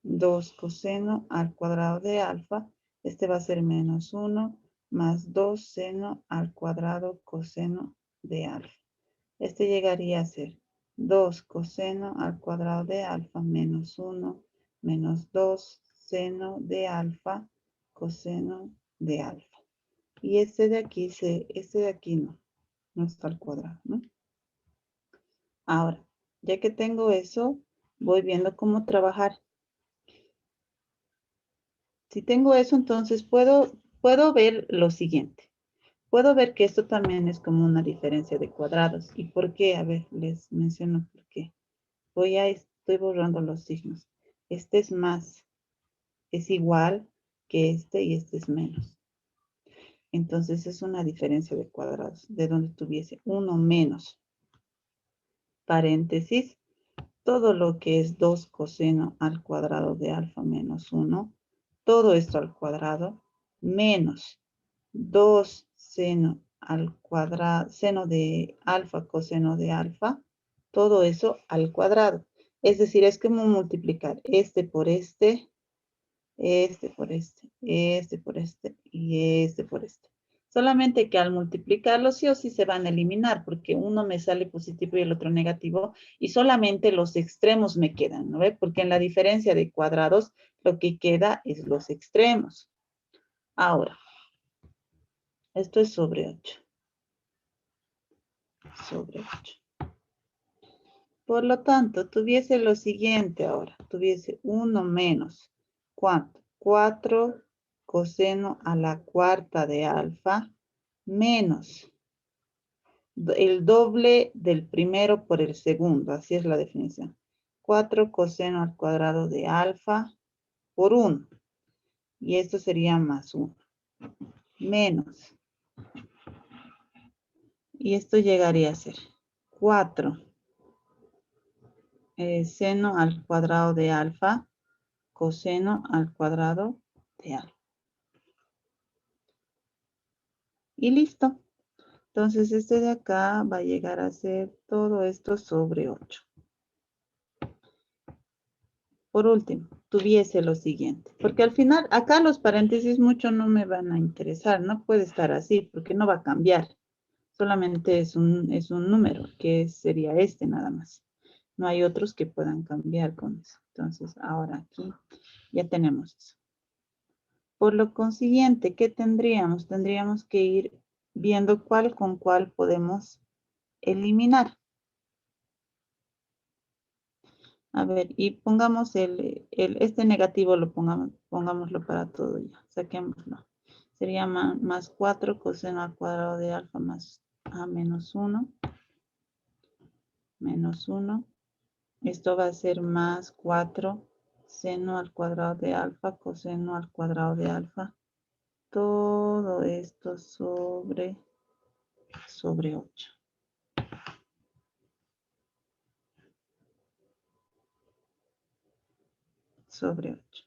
2 coseno al cuadrado de alfa. Este va a ser menos 1 más 2 seno al cuadrado coseno de alfa. Este llegaría a ser 2 coseno al cuadrado de alfa menos 1 menos 2 seno de alfa coseno de alfa. Y este de aquí, no está al cuadrado, ¿no? Ahora, ya que tengo eso, voy viendo cómo trabajar. Si tengo eso, entonces puedo ver lo siguiente. Puedo ver que esto también es como una diferencia de cuadrados. ¿Y por qué? A ver, les menciono por qué. Estoy borrando los signos. Este es más, es igual que este y este es menos. Entonces es una diferencia de cuadrados, de donde tuviese 1 menos, paréntesis, todo lo que es 2 coseno al cuadrado de alfa menos 1, todo esto al cuadrado, menos 2 seno al cuadrado, seno de alfa coseno de alfa, todo eso al cuadrado. Es decir, es como multiplicar este por este, este por este, este por este y este por este. Solamente que al multiplicarlos sí o sí se van a eliminar porque uno me sale positivo y el otro negativo y solamente los extremos me quedan, ¿no ve? Porque en la diferencia de cuadrados lo que queda es los extremos. Ahora, esto es sobre 8. Sobre 8. Por lo tanto, tuviese lo siguiente ahora. Tuviese 1 menos, ¿cuánto? 4 coseno a la cuarta de alfa menos el doble del primero por el segundo. Así es la definición. 4 coseno al cuadrado de alfa por 1. Y esto sería más 1. Menos. Y esto llegaría a ser 4 seno al cuadrado de alfa coseno al cuadrado de alfa. Y listo. Entonces este de acá va a llegar a ser todo esto sobre 8. Por último, tuviese lo siguiente. Porque al final, acá los paréntesis mucho no me van a interesar. No puede estar así porque no va a cambiar. Solamente es un número que sería este nada más. No hay otros que puedan cambiar con eso. Entonces ahora aquí ya tenemos eso. Por lo consiguiente, ¿qué tendríamos? Tendríamos que ir viendo cuál con cuál podemos eliminar. A ver, y pongamos este negativo, pongámoslo para todo ya. Saquémoslo. Sería más 4 coseno al cuadrado de alfa más a menos 1. Menos 1. Esto va a ser más 4 seno al cuadrado de alfa coseno al cuadrado de alfa. Todo esto sobre 8. Sobre 8.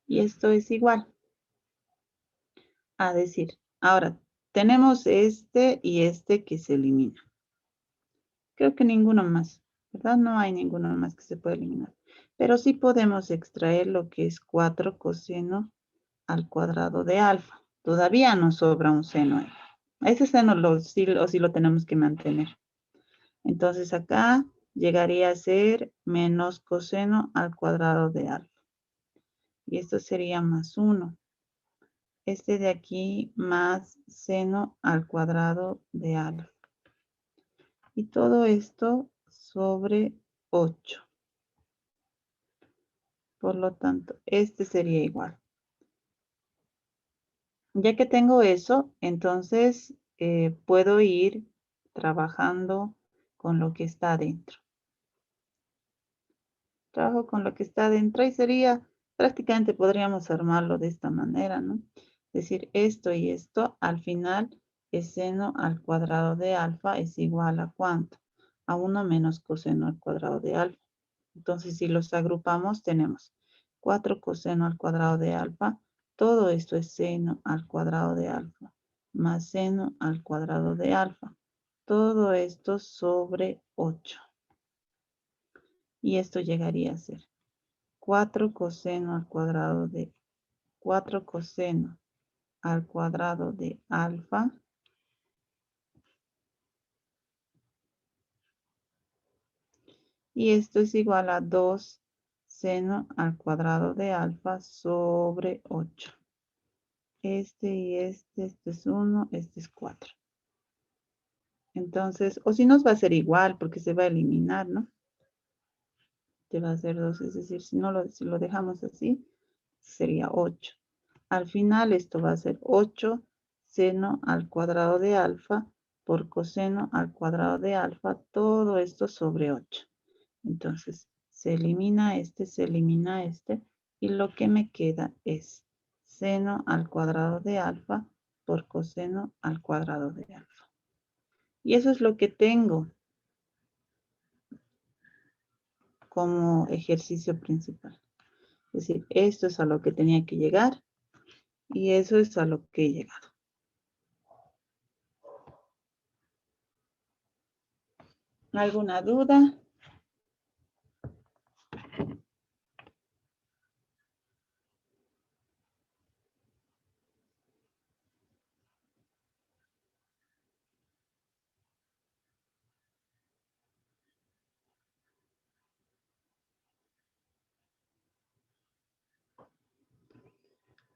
Y esto es igual a decir, ahora tenemos este y este que se elimina. Creo que ninguno más, ¿verdad? No hay ninguno más que se pueda eliminar. Pero sí podemos extraer lo que es 4 coseno al cuadrado de alfa. Todavía nos sobra un seno ahí. Ese seno sí lo tenemos que mantener. Entonces acá llegaría a ser menos coseno al cuadrado de alfa. Y esto sería más 1. Este de aquí más seno al cuadrado de alfa. Y todo esto sobre 8. Por lo tanto, este sería igual. Ya que tengo eso, entonces puedo ir trabajando con lo que está adentro. Trabajo con lo que está adentro y sería, prácticamente podríamos armarlo de esta manera, ¿no? Es decir, esto y esto, al final, es seno al cuadrado de alfa es igual a ¿cuánto? A 1 menos coseno al cuadrado de alfa. Entonces, si los agrupamos, tenemos 4 coseno al cuadrado de alfa. Todo esto es seno al cuadrado de alfa, más seno al cuadrado de alfa. Todo esto sobre 8. Y esto llegaría a ser 4 coseno al cuadrado de 4 coseno al cuadrado de alfa y esto es igual a 2 seno al cuadrado de alfa sobre 8. Este y este es 1, este es 4. Entonces, o si nos va a ser igual porque se va a eliminar, ¿no? Te va a ser 2, es decir, si lo dejamos así, sería 8. Al final esto va a ser 8 seno al cuadrado de alfa por coseno al cuadrado de alfa, todo esto sobre 8. Entonces, se elimina este, y lo que me queda es seno al cuadrado de alfa por coseno al cuadrado de alfa. Y eso es lo que tengo como ejercicio principal. Es decir, esto es a lo que tenía que llegar y eso es a lo que he llegado. ¿Alguna duda?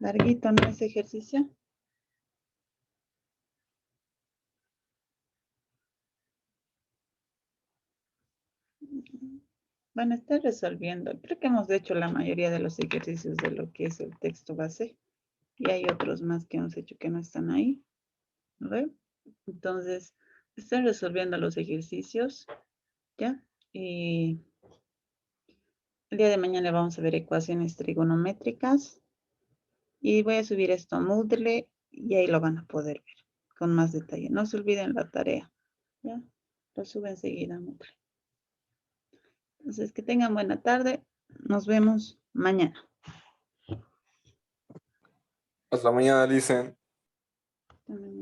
Larguito, ¿no? Ese ejercicio. Van a estar resolviendo. Creo que hemos hecho la mayoría de los ejercicios de lo que es el texto base. Y hay otros más que hemos hecho que no están ahí. ¿Ve? Entonces, están resolviendo los ejercicios. ¿Ya? Y el día de mañana vamos a ver ecuaciones trigonométricas. Y voy a subir esto a Moodle y ahí lo van a poder ver con más detalle. No se olviden la tarea. ¿Ya? Lo subo enseguida a Moodle. Entonces, que tengan buena tarde. Nos vemos mañana. Hasta mañana, dicen. Hasta mañana.